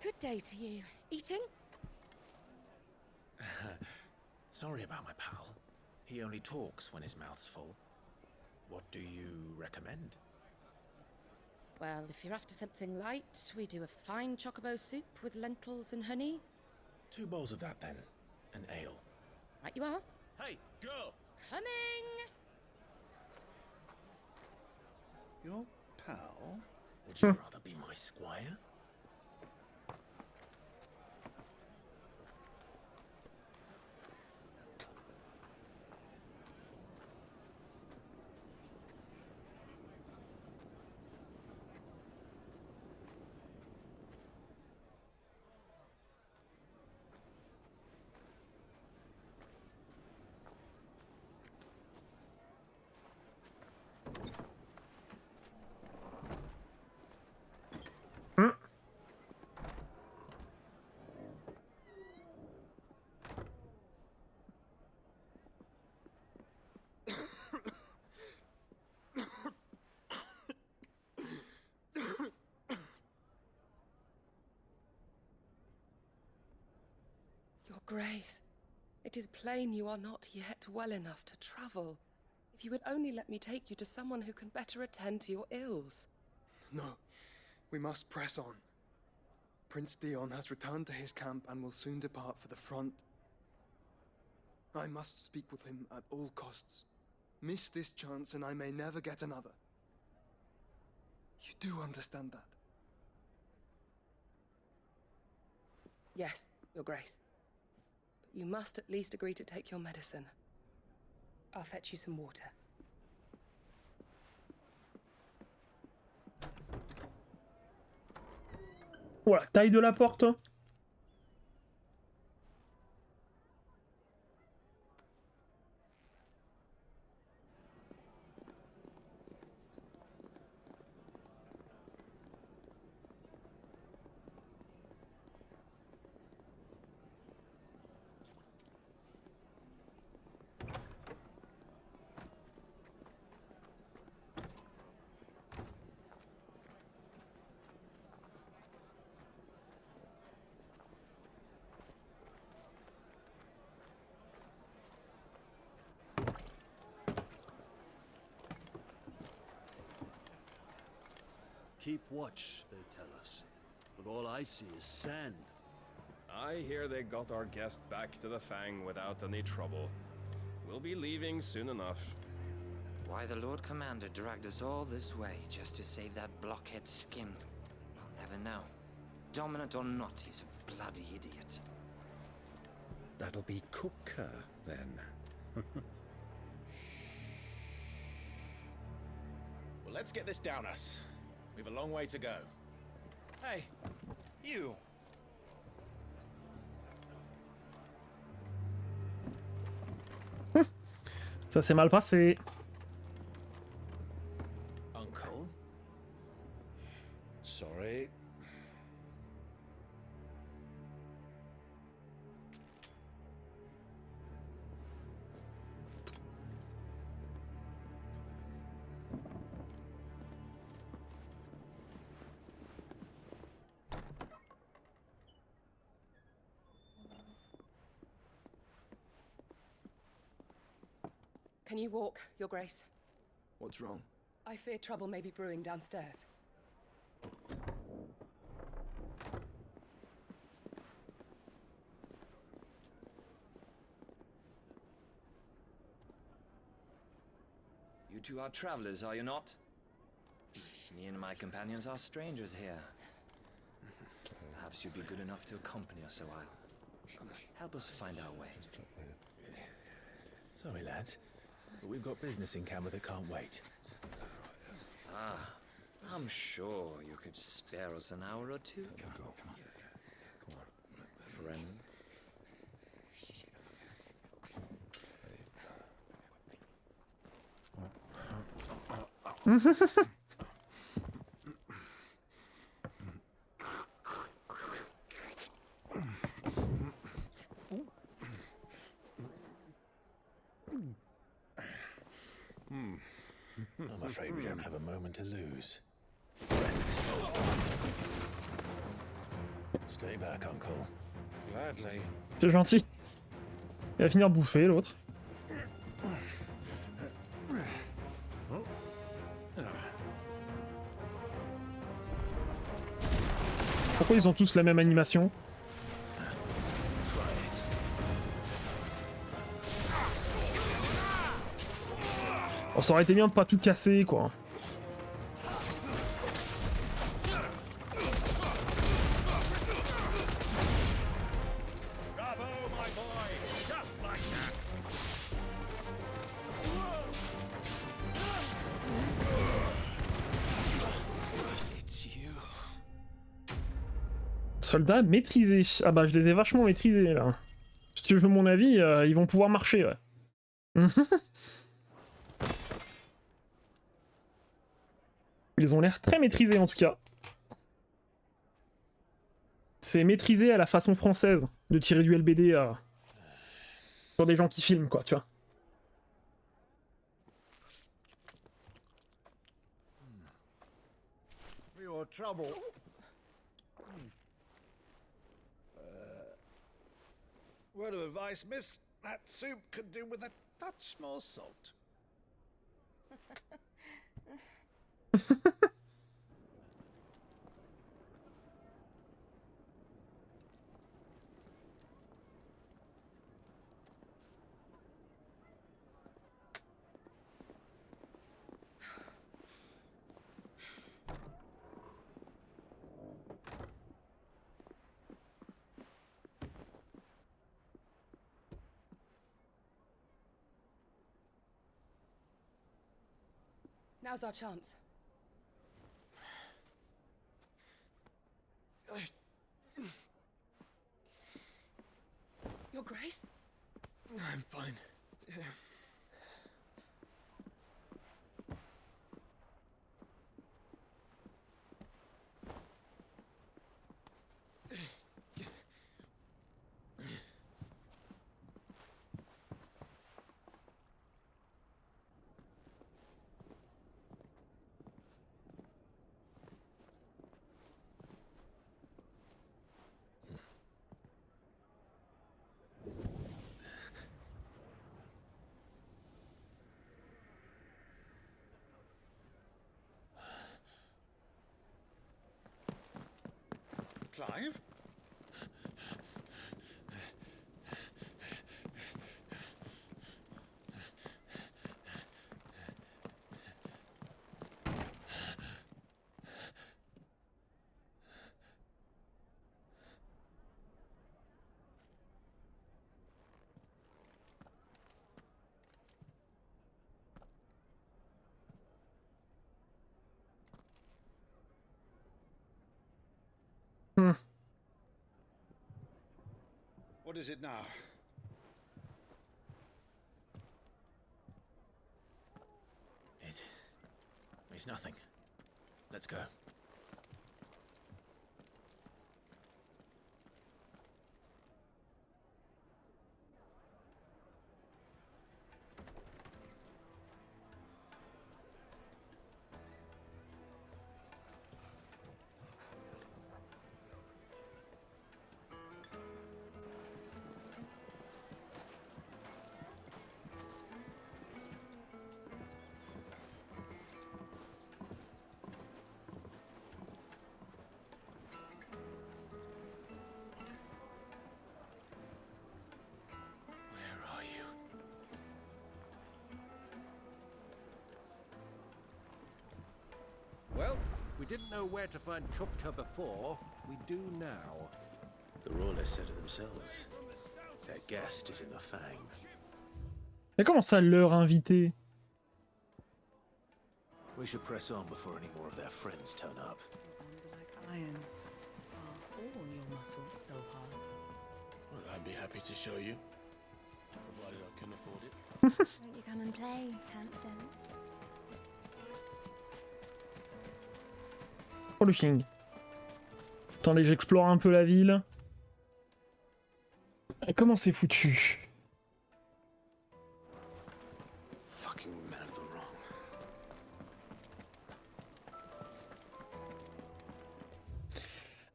S9: Good day to you. Eating?
S2: Sorry about my pal. He only talks when his mouth's full. What do you recommend?
S9: Well, if you're after something light, we do a fine chocobo soup with lentils and honey.
S2: 2 bowls of that then. An ale.
S9: Right you are.
S8: Hey, girl!
S9: Coming!
S2: Your pal? Would you rather be my squire?
S10: Your Grace, it is plain you are not yet well enough to travel. If you would only let me take you to someone who can better attend to your ills.
S11: No, we must press on. Prince Dion has returned to his camp and will soon depart for the front. I must speak with him at all costs. Miss this chance and I may never get another. You do understand that?
S10: Yes, Your Grace. But you must at least agree to take your medicine. I'll fetch you some water.
S1: Oh, la taille de la porte.
S12: Keep watch, they tell us. But all I see is sand.
S13: I hear they got our guest back to the Fang without any trouble. We'll be leaving soon enough.
S14: Why the Lord Commander dragged us all this way just to save that blockhead's skin, I'll never know. Dominant or not, he's a bloody idiot.
S8: That'll be Cooker, then.
S2: Well, let's get this down us. We've a long way to go.
S13: Hey, you.
S1: Ça s'est mal passé.
S2: Uncle?
S8: Sorry.
S10: Can you walk, Your Grace?
S11: What's wrong?
S10: I fear trouble may be brewing downstairs.
S14: You two are travelers, are you not? Me and my companions are strangers here. Perhaps you'd be good enough to accompany us a while. Help us find our way.
S2: Sorry, lads, but we've got business in camera that can't wait.
S14: Ah, I'm sure you could spare us an hour or two. Friend.
S2: I'm afraid we don't have a moment to lose. Stay back, Uncle.
S8: Gladly.
S1: C'est gentil. Il va finir bouffer l'autre. Pourquoi ils ont tous la même animation? Oh, ça aurait été bien de pas tout casser, quoi.
S8: Bravo, my boy! Just like that!
S1: Soldats maîtrisés. Ah bah je les ai vachement maîtrisés là. Si tu veux mon avis, ils vont pouvoir marcher, ouais. Ils ont l'air très maîtrisés en tout cas. C'est maîtrisé à la façon française de tirer du LBD sur des gens qui filment, quoi, tu vois.
S8: For your trouble. Word of advice, miss. That soup could do with a touch more salt.
S10: Now's our chance. Your Grace?
S11: I'm fine.
S8: Clive? What is it now?
S2: It's nothing. Let's go.
S8: didn't know where to find Kupka before, we do now.
S2: The Royalists said it themselves. Their guest is in the Fang.
S1: Mais comment ça, leur invité?
S2: We should press on before any more of their friends turn up.
S5: Bones are like iron. Are all your muscles so hard?
S4: Well, I'd be happy to show you, provided I can afford it.
S15: Won't you come and play, handsome?
S1: Oh le king. Attendez, j'explore un peu la ville. Comment c'est foutu?
S2: Fucking men of the wrong.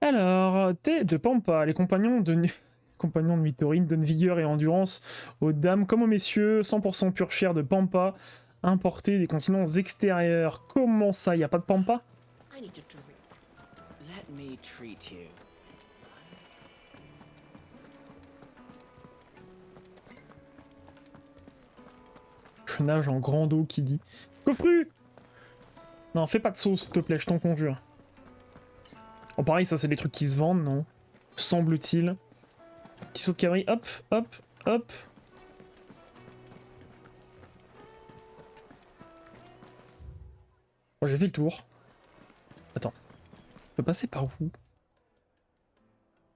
S1: Alors, thé de Pampa, les compagnons de Mithorine donnent vigueur et endurance aux dames comme aux messieurs, 100% pure chair de Pampa, importée des continents extérieurs. Comment ça, y a pas de Pampa?
S5: I need a drink. Let me treat you.
S1: Je nage en grande eau qui dit. Coffru! Non, fais pas de sauce, s'il te plaît, je t'en conjure. Oh, pareil, ça, c'est des trucs qui se vendent, non? Semble-t-il. Petit saut de cavalerie, hop, hop, hop. Bon, j'ai fait le tour. Attends. Je peux passer par où? Ils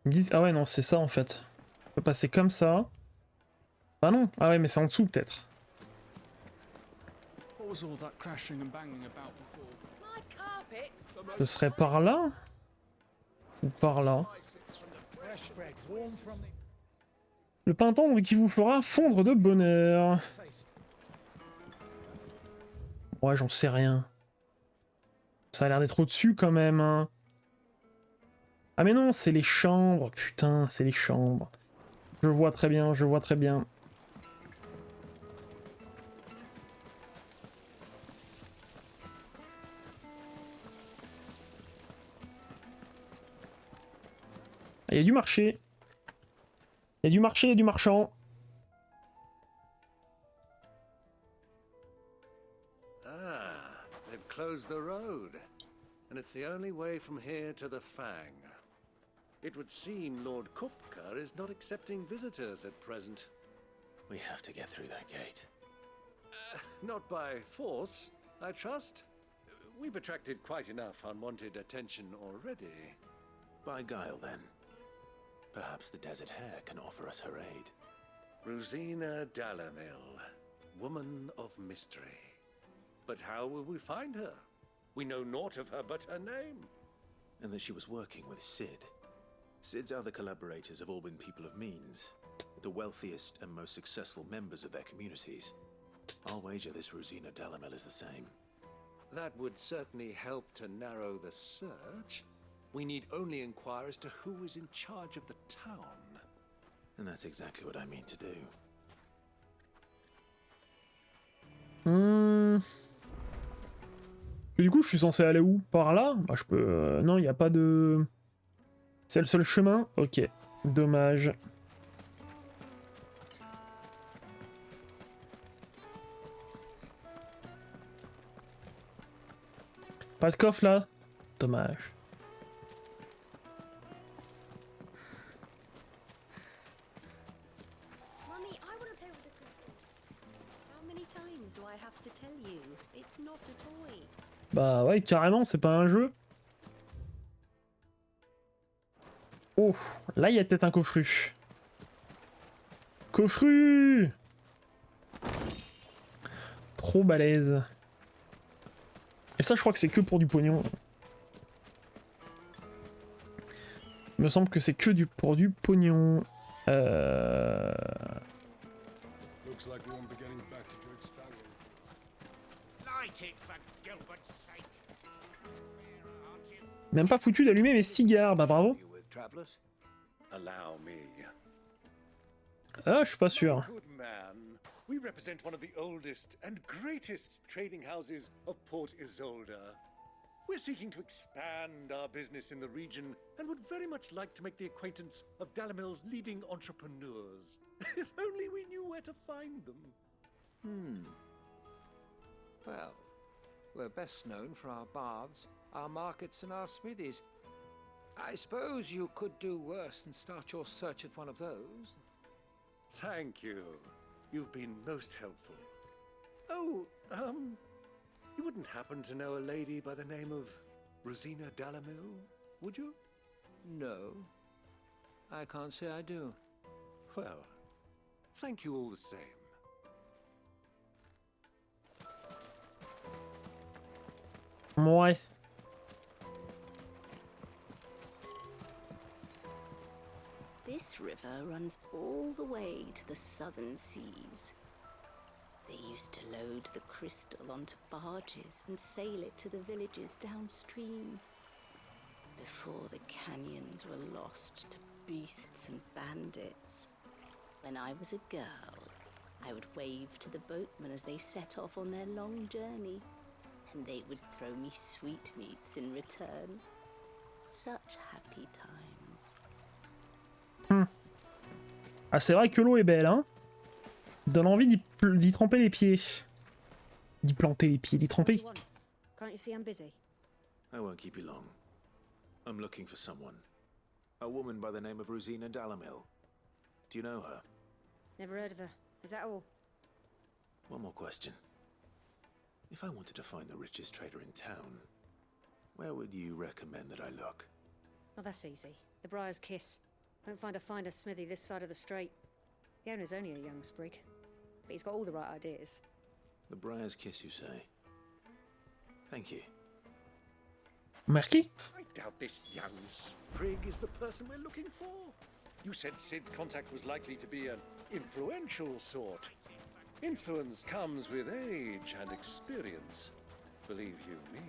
S1: me disent... Ah ouais, non, c'est ça, en fait. Je peux passer comme ça. Ah non. Ah ouais, mais c'est en dessous, peut-être. Ce serait par là? Ou par là? Le pain tendre qui vous fera fondre de bonheur. Ouais, j'en sais rien. Ça a l'air d'être au-dessus quand même. Hein. Ah mais non, c'est les chambres. Putain, c'est les chambres. Je vois très bien, je vois très bien. Il y a du marché. Il y a du marché et du marchand.
S12: Ah, they've closed the road. And it's the only way from here to the Fang. It would seem Lord Kupka is not accepting visitors at present.
S2: We have to get through that gate.
S12: Not by force, I trust. We've attracted quite enough unwanted attention already.
S2: By guile, then. Perhaps the Desert Hare can offer us her aid.
S12: Rosina Dalamil, woman of mystery. But how will we find her? We know naught of her but her name.
S2: And that she was working with Sid. Sid's other collaborators have all been people of means, the wealthiest and most successful members of their communities. I'll wager this Rosina Dalamil is the same.
S12: That would certainly help to narrow the search. We need only inquire as to who is in charge of the town.
S2: And that's exactly what I mean to do.
S1: Et du coup, je suis censé aller où? Par là? Bah, je peux... Non, il n'y a pas de... C'est le seul chemin? Ok. Dommage. Pas de coffre là? Dommage.
S15: Mummy, I want to play with the crystal. How many times do I have to tell you? It's not a toy.
S1: Bah ouais, carrément, c'est pas un jeu. Oh, là il y a peut-être un coffru. Coffru! Trop balèze. Et ça, je crois que c'est que pour du pognon. Il me semble que c'est que pour du pognon. Même pas foutu d'allumer mes cigares, bah bravo.
S12: Allow me.
S1: Ah, je suis pas sûr.
S12: Good man. We represent one of the oldest and greatest trading houses of Port Isolde. We're seeking to expand our business in the region and would very much like to make the acquaintance of Dalamil's leading entrepreneurs. If only we knew where to find them.
S6: Well, we're best known for our baths our markets and our smithies. I suppose you could do worse than start your search at one of those.
S12: Thank you. You've been most helpful. Oh, you wouldn't happen to know a lady by the name of Rosina Dalamil, would you?
S6: No, I can't say I do.
S12: Well, thank you all the same.
S1: Ouais.
S15: This river runs all the way to the southern seas. They used to load the crystal onto barges and sail it to the villages downstream. Before the canyons were lost to beasts and bandits. When I was a girl, I would wave to the boatmen as they set off on their long journey, and they would throw me sweetmeats in return. Such happy times.
S1: Ah, c'est vrai que l'eau est belle, hein. Donne envie d'y tremper les pieds. D'y planter les pieds, d'y tremper.
S16: Can't you see I'm busy?
S2: I won't keep you long. I'm looking for someone. A woman by the name of Rosina Dalamil. Do you know her?
S16: Never heard of her. Is that all?
S2: One more question. If I wanted to find the richest trader in town, where would you recommend that I look?
S16: Well, that's easy. The Briar's Kiss. Won't find a finer smithy this side of the strait. The owner's only a young sprig, but he's got all the right ideas.
S2: The Briar's Kiss, you say? Thank you.
S1: Merci.
S12: I doubt this young sprig is the person we're looking for. You said Sid's contact was likely to be an influential sort. Influence comes with age and experience, believe you me.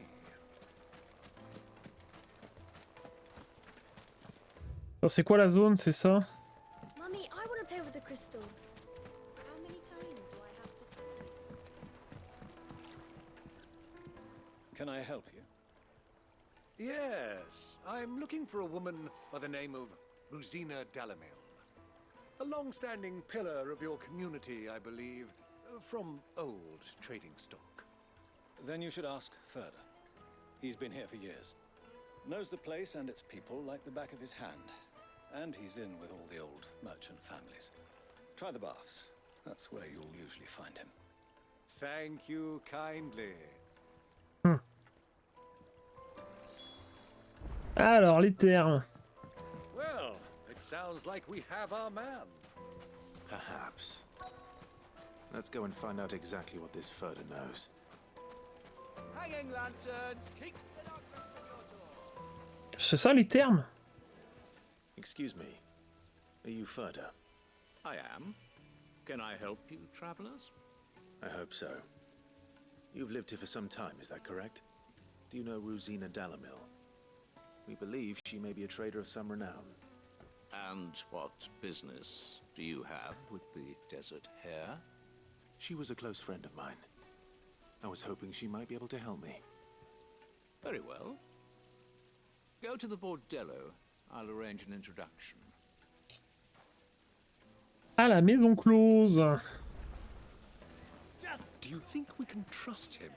S1: Alors, c'est quoi la zone, c'est ça?
S15: Mummy, I want to play with the crystal. How many times do I have to tell you?
S3: Can I help you?
S12: Yes, I'm looking for a woman by the name of Rosina Dalamil. A long-standing pillar of your community, I believe, from old trading stock.
S3: Then you should ask further. He's been here for years. Knows the place and its people like the back of his hand. And he's in with all the old merchant families. Try the baths. That's where you'll usually find him.
S12: Thank you kindly.
S1: Alors, les termes.
S12: Well, it sounds like we have our man.
S2: Perhaps. Let's go and find out exactly what this Furder knows.
S6: Hanging lanterns, keep the darkness from your door.
S1: C'est ça, les termes?
S2: Excuse me. Are you Furder?
S17: I am. Can I help you, travelers?
S2: I hope so. You've lived here for some time, is that correct? Do you know Rosina Dalamil? We believe she may be a trader of some renown.
S17: And what business do you have with the desert hare?
S2: She was a close friend of mine. I was hoping she might be able to help me.
S17: Very well. Go to the bordello. I'll arrange an introduction.
S1: À la maison close.
S12: Do you think we can trust him?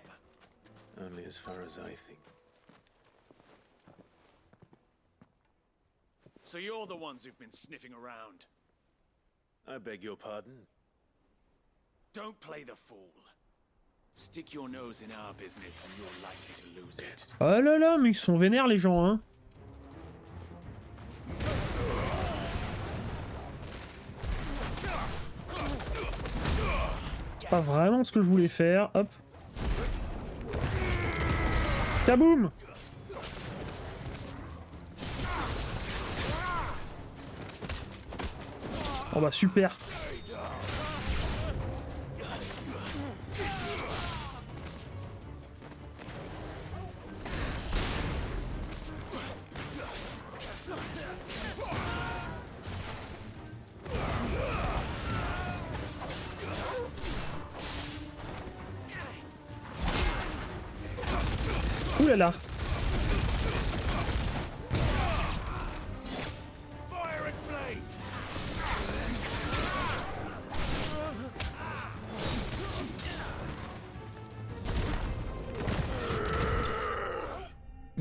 S2: Only as far as I think.
S18: So you're the ones who've been sniffing around.
S2: I beg your pardon?
S18: Don't play the fool. Stick your nose in our business and you're likely to lose it.
S1: Oh là là, mais ils sont vénères les gens, hein. C'est pas vraiment ce que je voulais faire. Hop. Kaboum! Oh bah super. Ouh là là.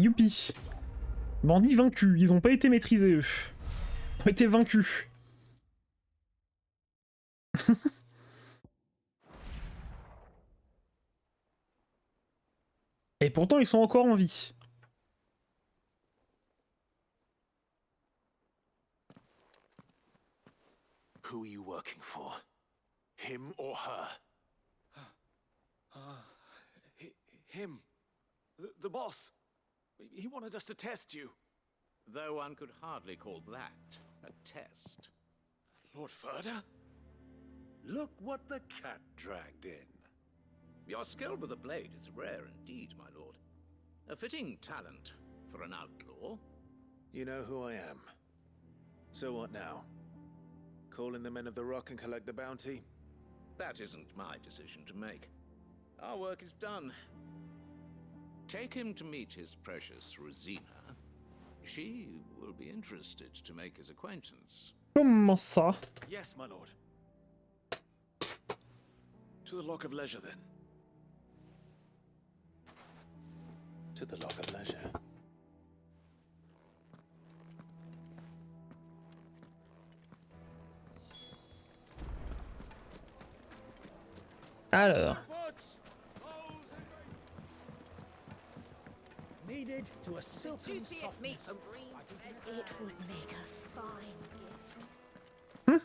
S1: Youpi. Bandits vaincus, ils ont pas été maîtrisés eux. Ils ont été vaincus. Et pourtant ils sont encore en vie.
S18: Who are you working for? Him or her?
S2: Him. The boss. He wanted us to test you.
S17: Though one could hardly call that a test.
S18: Lord Furder?
S17: Look what the cat dragged in. Your skill with the blade is rare indeed, my lord. A fitting talent for an outlaw.
S2: You know who I am. So what now? Call in the Men of the Rock and collect the bounty?
S17: That isn't my decision to make. Our work is done. Take him to meet his precious Rosina. She will be interested to make his acquaintance.
S1: Comment ça?
S2: Yes, my lord. To the Lock of Leisure, then. To the Lock of Leisure.
S1: Alors.
S8: Needed to a silken
S16: Juiciest meat.
S8: softness.
S15: It would make a fine gift.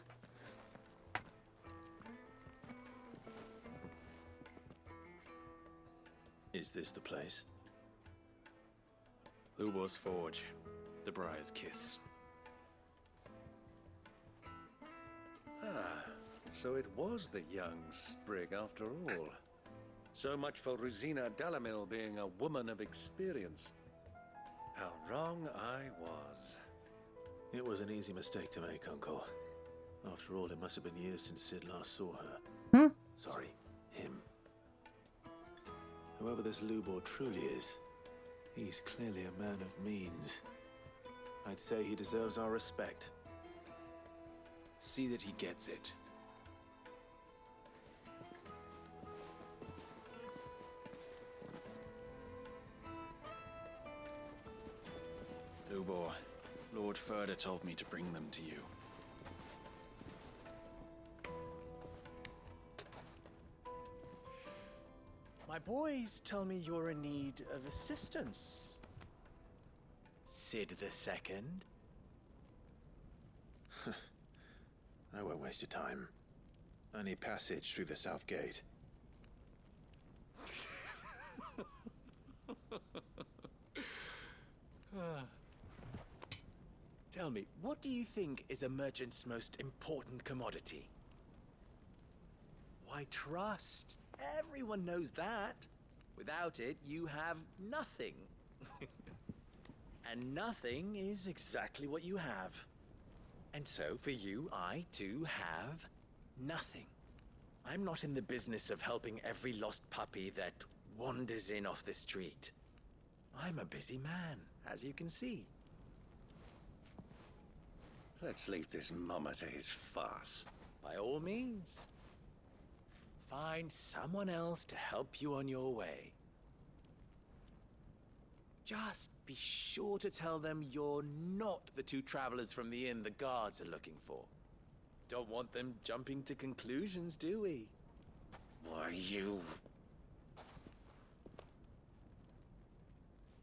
S2: Is this the place?
S18: Lubor's Forge. The Briar's Kiss.
S8: So it was the young sprig after all. So much for Rosina Dalamil being a woman of experience. How wrong I was.
S2: It was an easy mistake to make, Uncle. After all, it must have been years since Sid last saw her. Sorry, him. Whoever this Lubor truly is, he's clearly a man of means. I'd say he deserves our respect.
S18: See that he gets it. Lubor, Lord Furder told me to bring them to you.
S19: My boys tell me you're in need of assistance. Sid the Second.
S2: I won't waste your time. I need passage through the south gate.
S19: Tell me, what do you think is a merchant's most important commodity? Why, trust. Everyone knows that. Without it, you have nothing. And nothing is exactly what you have. And so, for you, I, too, have nothing. I'm not in the business of helping every lost puppy that wanders in off the street. I'm a busy man, as you can see.
S8: Let's leave this mummer to his farce.
S19: By all means. Find someone else to help you on your way. Just be sure to tell them you're not the two travelers from the inn the guards are looking for. Don't want them jumping to conclusions, do we?
S8: Why, you...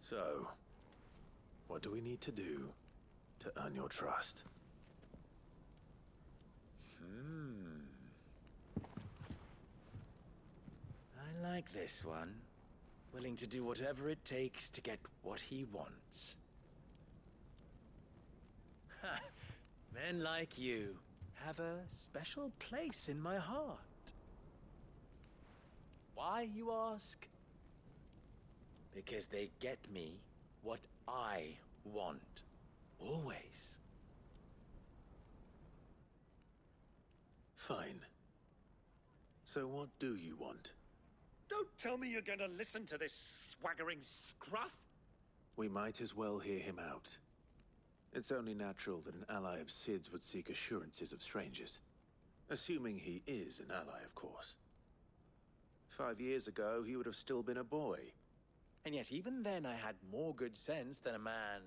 S2: So, what do we need to do to earn your trust?
S19: I like this one. Willing to do whatever it takes to get what he wants. Ha! Men like you have a special place in my heart. Why, you ask? Because they get me what I want. Always.
S2: Fine. So what do you want?
S12: Don't tell me you're going to listen to this swaggering scruff.
S2: We might as well hear him out. It's only natural that an ally of Sid's would seek assurances of strangers. Assuming he is an ally, of course. 5 years ago, he would have still been a boy.
S19: And yet even then I had more good sense than a man,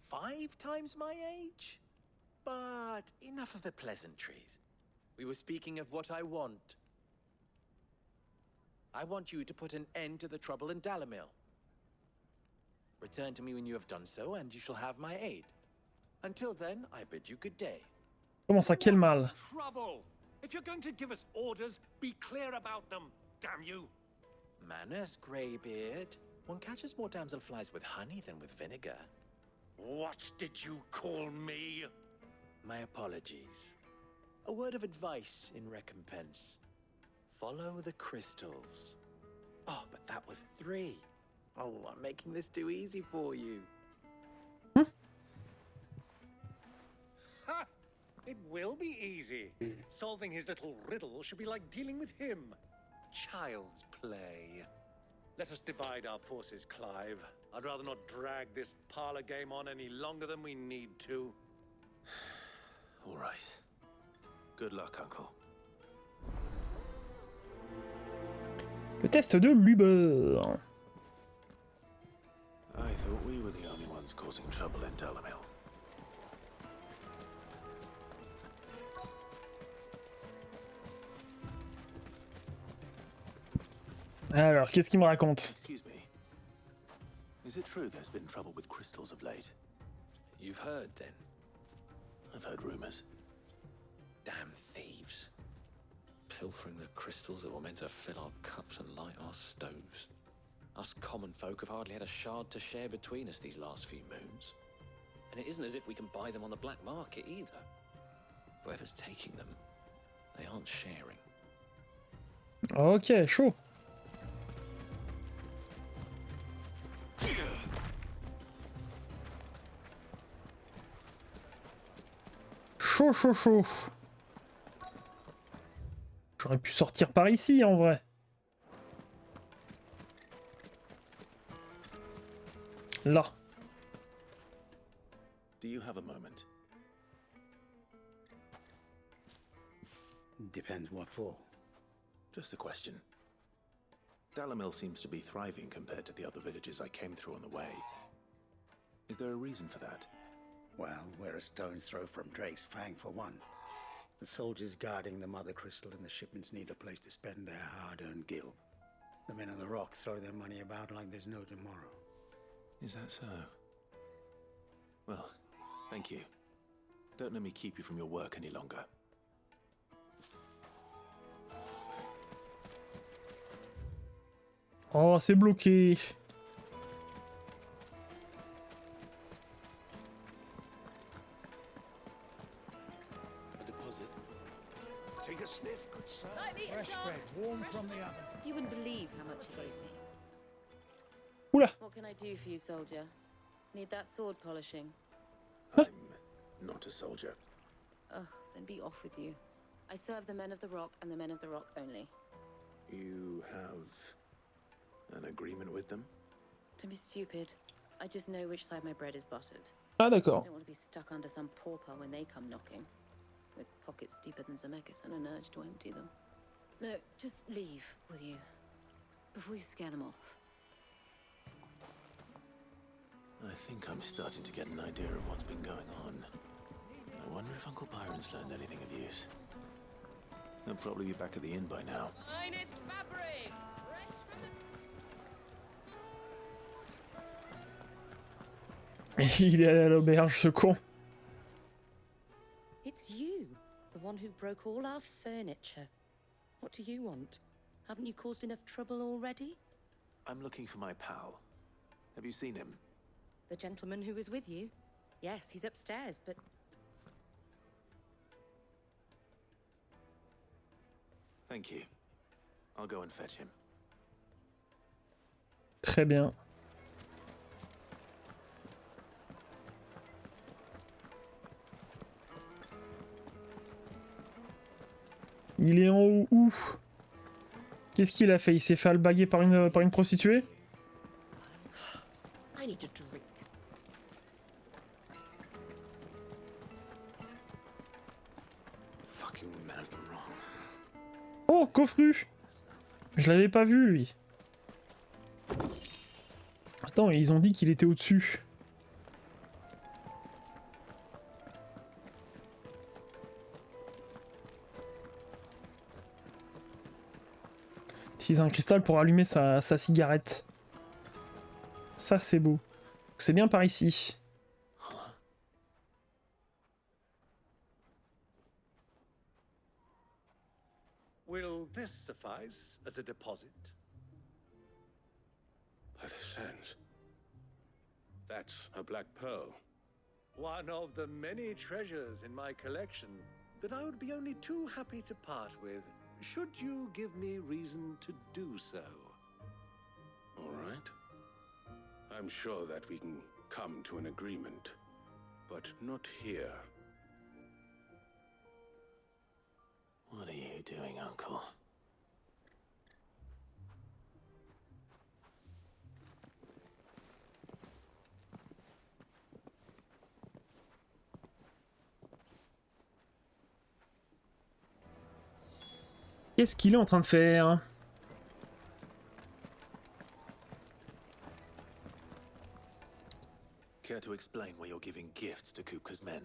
S19: 5 times my age? But enough of the pleasantries. We were speaking of what I want. I want you to put an end to the trouble in Dalamil. Return to me when you have done so, and you shall have my aid. Until then, I bid you good day.
S1: Comment ça, quel mal?
S12: Trouble! If you're going to give us orders, be clear about them, damn you!
S19: Manners, Greybeard. One catches more damselflies with honey than with vinegar.
S12: What did you call me?
S19: My apologies. A word of advice in recompense. Follow the crystals. Oh, but that was 3. Oh, I'm making this too easy for you.
S12: Ha! It will be easy. Solving his little riddle should be like dealing with him. Child's play. Let us divide our forces, Clive. I'd rather not drag this parlor game on any longer than we need to.
S2: All right. Good luck, Uncle.
S1: Le test de Luber.
S2: I thought we were the only ones causing trouble in Dalamil.
S1: Alors, qu'est-ce qu'il me raconte?
S2: Excuse me. Is it true there's been trouble with crystals of late?
S4: You've heard, then?
S2: I've heard rumors.
S4: Damn thieves. Pilfering the crystals that were meant to fill our cups and light our stoves. Us common folk have hardly had a shard to share between us these last few moons. And it isn't as if we can buy them on the black market either. Whoever's taking them, they aren't sharing.
S1: Ok, chaud. Chaud. J'aurais pu sortir par ici, en vrai. Là.
S2: Do you have a moment?
S7: Depends what for.
S2: Just a question. Dalamil seems to be thriving compared to the other villages I came through on the way. Is there a reason for that?
S7: Well, we're a stone's throw from Drake's Fang for one. The soldiers guarding the Mother Crystal and the shipments need a place to spend their hard-earned gil. The men of the Rock throw their money about like there's no tomorrow.
S2: Is that so? Well, thank you. Don't let me keep you from your work any longer.
S1: Oh, c'est bloqué.
S7: A deposit. Take a sniff, good sir.
S16: Fresh bread, warm from the oven. You wouldn't believe how much he gave me.
S1: Oula.
S16: What can I do for you, soldier? Need that sword polishing?
S2: I'm not a soldier.
S16: Ugh, then be off with you. I serve the men of the Rock and the men of the Rock only.
S2: You have an agreement with them?
S16: Don't be stupid. I just know which side my bread is buttered.
S1: Ah,
S16: I
S1: d'accord.
S16: don't want to be stuck under some pauper when they come knocking, with pockets deeper than Zemeckis and an urge to empty them. No, just leave, will you? Before you scare them off.
S2: I think I'm starting to get an idea of what's been going on. I wonder if Uncle Byron's learned anything of use. He'll probably be back at the inn by now.
S10: Finest fabrics, fresh from
S1: Il est allé à l'auberge, ce con.
S9: It's you, the one who broke all our furniture. What do you want? Haven't you caused enough trouble already?
S2: I'm looking for my pal. Have you seen him?
S9: The gentleman who was with you? Yes, he's upstairs, but...
S2: Thank you. I'll go and fetch him.
S1: Très bien. Il est en haut où? Qu'est-ce qu'il a fait? Il s'est fait albaguer par une prostituée?
S16: I need a drink.
S2: Fucking men of the wrong.
S1: Oh, coffre! Je l'avais pas vu, lui. Attends, ils ont dit qu'il était au-dessus. Utiliser un cristal pour allumer sa cigarette. Ça, c'est beau. C'est bien par ici.
S12: Will this suffice as a deposit?
S7: By the sands. That's a black pearl.
S12: One of the many treasures in my collection that I would be only too happy to part with, should you give me reason to do so.
S7: All right. I'm sure that we can come to an agreement, but not here.
S2: What are you doing, Uncle?
S1: Qu'est-ce qu'il est en train de faire?
S2: Care to explain why you're giving gifts to Kupka's men?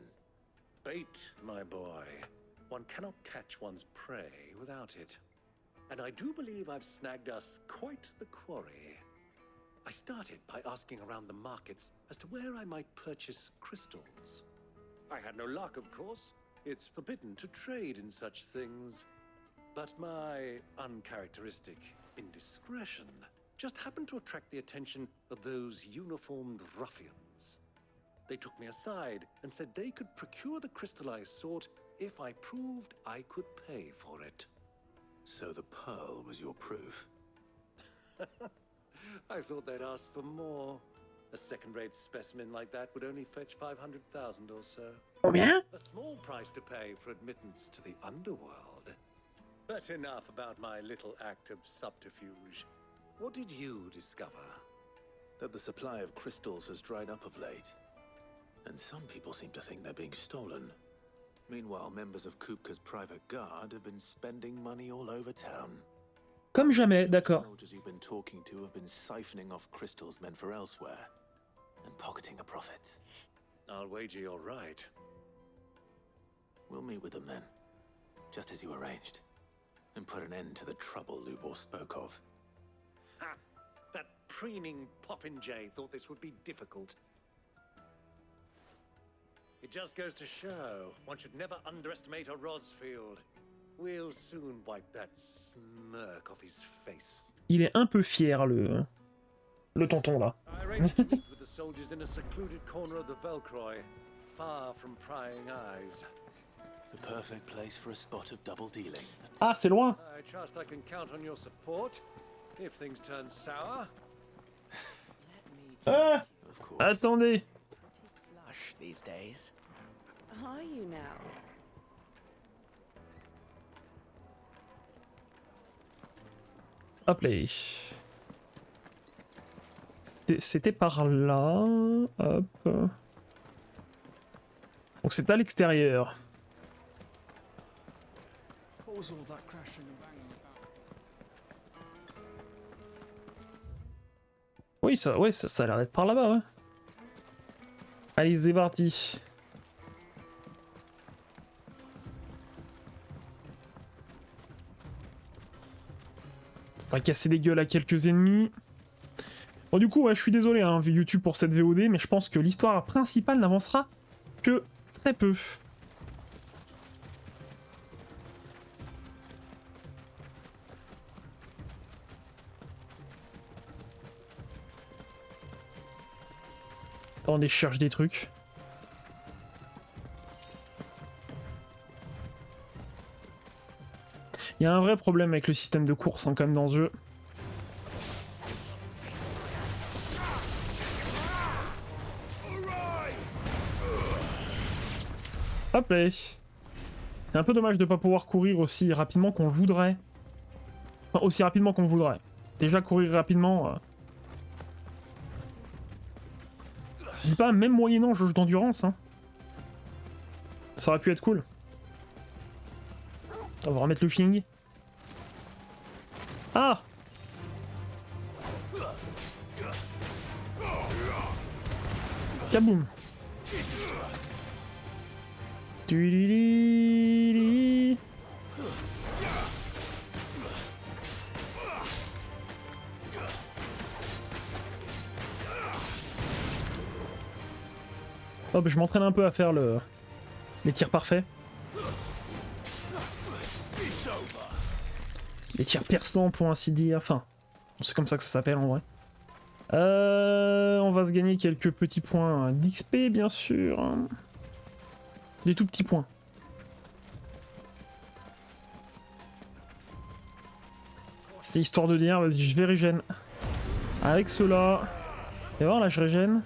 S12: Bait, my boy. One cannot catch one's prey without it. And I do believe I've snagged us quite the quarry. I started by asking around the markets as to where I might purchase crystals. I had no luck, of course. It's forbidden to trade in such things. But my uncharacteristic indiscretion just happened to attract the attention of those uniformed ruffians. They took me aside and said they could procure the crystallized sort if I proved I could pay for it.
S2: So the pearl was your proof?
S12: I thought they'd ask for more. A second-rate specimen like that would only fetch 500,000 or so.
S1: Combien?
S12: A small price to pay for admittance to the underworld. But enough about my little act of subterfuge. What did you discover?
S2: That the supply of crystals has dried up of late. And some people seem to think they're being stolen. Meanwhile, members of Kupka's private guard have been spending money all over town.
S1: Comme jamais, d'accord.
S2: Soldiers you've been talking to have been siphoning off crystals meant for elsewhere and pocketing the profits.
S12: I'll wager you're right.
S2: We'll meet with them then, just as you arranged, and put an end to the trouble Lubor spoke of.
S12: Ha! That preening popinjay thought this would be difficult. It just goes to show one should never underestimate a Rosfield. We'll soon wipe that smirk off his face.
S1: Il est un peu fier, le tonton là.
S12: I arranged to meet with the soldiers in a secluded corner of the Velcroy, far from prying eyes.
S2: The perfect place for a spot of double dealing.
S1: Ah, c'est loin.
S12: I trust I can count on your support if things turn sour.
S1: Ah,
S2: of course.
S1: Attendez.
S19: Flush these days.
S16: Are you now?
S1: Hop là. C'était par là. Hop. Donc c'est à l'extérieur. Oui, ça a l'air d'être par là-bas, ouais. Allez, c'est parti. On va casser les gueules à quelques ennemis. Bon, du coup, ouais, je suis désolé, hein, YouTube pour cette VOD, mais je pense que l'histoire principale n'avancera que très peu. Attendez, je cherche des trucs. Il y a un vrai problème avec le système de course hein, quand même dans ce jeu. Hop là. C'est un peu dommage de ne pas pouvoir courir aussi rapidement qu'on le voudrait. Enfin, aussi rapidement qu'on le voudrait. Déjà courir rapidement... Je dis pas même moyennant jauge d'endurance. Hein. Ça aurait pu être cool. On va remettre le feeling. Kaboum. Tudididi. Hop, je m'entraîne un peu à faire les tirs parfaits. Les tirs perçants pour ainsi dire. Enfin, c'est comme ça que ça s'appelle en vrai. On va se gagner quelques petits points d'XP bien sûr. Des tout petits points. C'était histoire de dire, vas-y, je vais régène. Avec cela. Et voir là, je régène.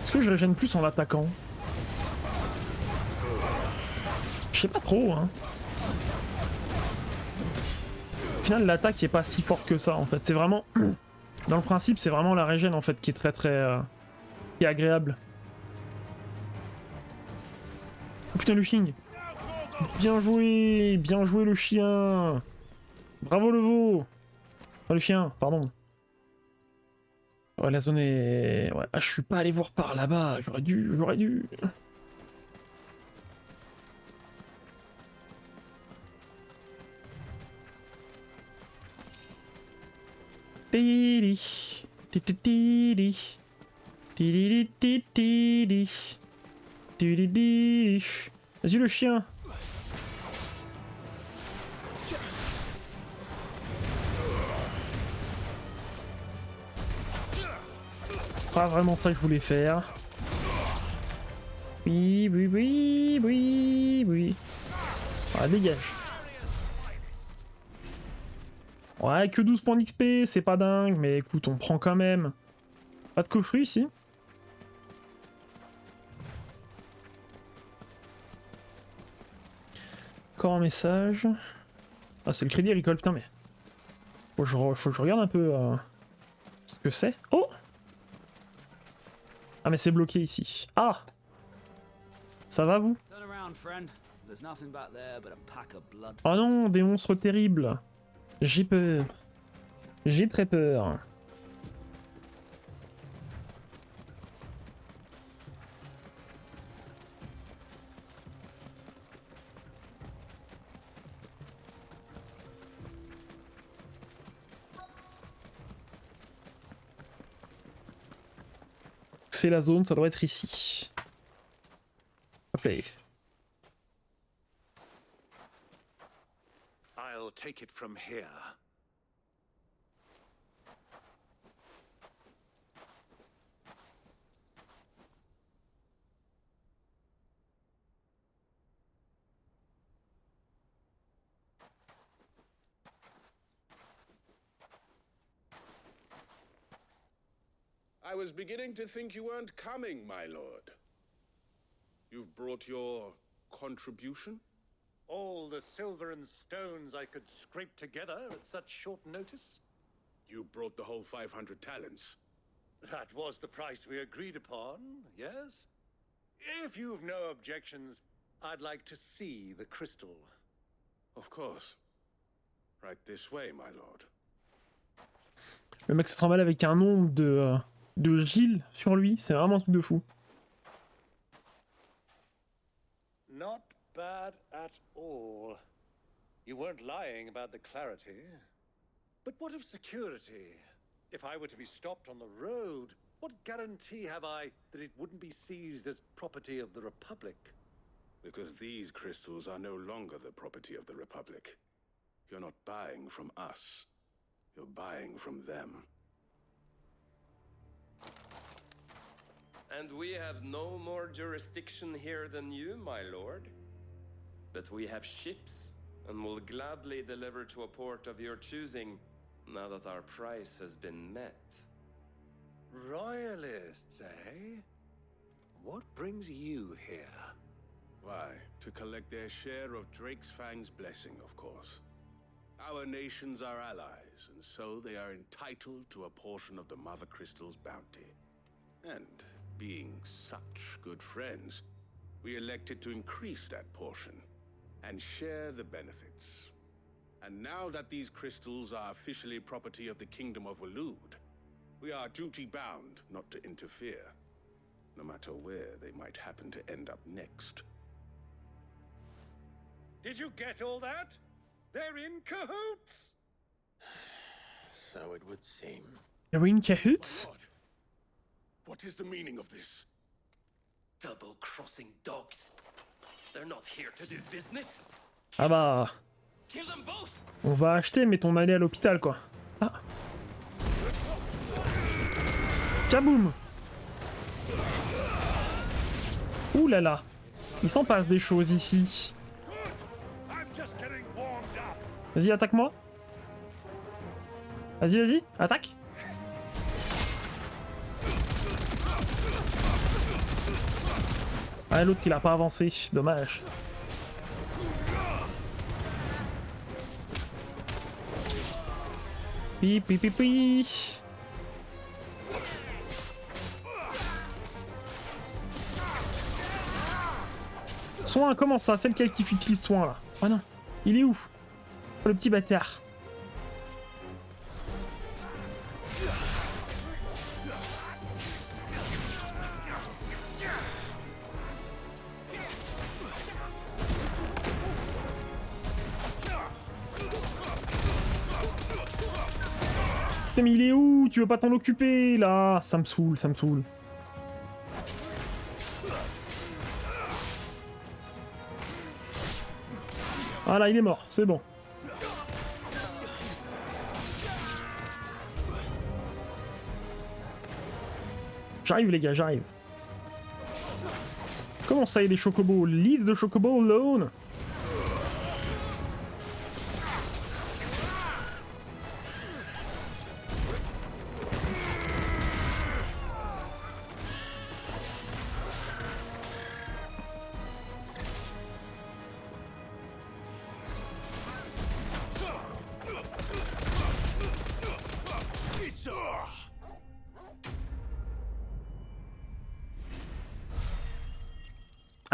S1: Est-ce que je régène plus en l'attaquant? Je sais pas trop, hein. Au final, l'attaque est pas si forte que ça, en fait. C'est vraiment... Dans le principe, c'est vraiment la régène, en fait, qui est très très... qui est agréable. Oh putain, le ching. Bien joué le chien. Bravo le veau. Oh, le chien, pardon. Ouais, la zone est... Ouais. Ah, je suis pas allé voir par là-bas, j'aurais dû. Tidi. Tidi. Tidi. Tidi. Tidi. Vas-y le chien. Pas vraiment ça que je voulais faire. Oui. Ah, dégage. Ouais, que 12 points d'XP, c'est pas dingue, mais écoute, on prend quand même. Pas de coffre ici. Encore un message. Ah, c'est le crédit agricole, putain, mais... Faut que je regarde un peu ce que c'est. Oh! Ah, mais c'est bloqué ici. Ah! Ça va, vous? Oh non, des monstres terribles. J'ai peur. J'ai très peur. C'est la zone, ça doit être ici. Ok.
S7: I'll take it from here.
S17: I was beginning to think you weren't coming, my lord. You've brought your contribution?
S12: All the silver and stones I could scrape together at such short notice?
S17: You brought the whole 500 talents.
S12: That was the price we agreed upon, yes? If you've no objections, I'd like to see the crystal.
S17: Of course. Right this way, my lord.
S1: Le mec se trimballe avec un nombre de Gilles sur lui, c'est vraiment un truc de fou.
S12: Not bad at all. You weren't lying about the clarity. But what of security? If I were to be stopped on the road, what guarantee have I that it wouldn't be seized as property of the Republic?
S17: Because these crystals are no longer the property of the Republic. You're not buying from us. You're buying from them.
S13: And we have no more jurisdiction here than you, my lord. But we have ships, and will gladly deliver to a port of your choosing, now that our price has been met.
S12: Royalists, eh? What brings you here?
S17: Why, to collect their share of Drake's Fang's blessing, of course. Our nations are allies, and so they are entitled to a portion of the Mother Crystal's bounty. And being such good friends, we elected to increase that portion and share the benefits. And now that these crystals are officially property of the Kingdom of Waloed,
S7: We are duty-bound not to interfere, no matter where they might happen to end up next.
S12: Did you get all that? They're in cahoots!
S2: So it would seem.
S1: Are we in cahoots?
S7: What is the meaning of this?
S13: Double-crossing dogs. They're not here to do business.
S1: Ah bah...
S13: Kill them both.
S1: On va acheter, mais on allait à l'hôpital, quoi. Ah. Kaboum. Ouh là là. Il s'en passe des choses ici. Vas-y, attaque-moi. Vas-y, vas-y, attaque. Ah, l'autre il a pas avancé, dommage. Pi pi pi pi. Soin, comment ça? Celle qui utilise soin là. Oh non, il est où? Oh, le petit bâtard. Putain, mais il est où? Tu veux pas t'en occuper là? Ça me saoule, ça me saoule. Ah là, il est mort, c'est bon. J'arrive les gars, j'arrive. Comment ça, il y a des chocobos? Leave the chocobo alone.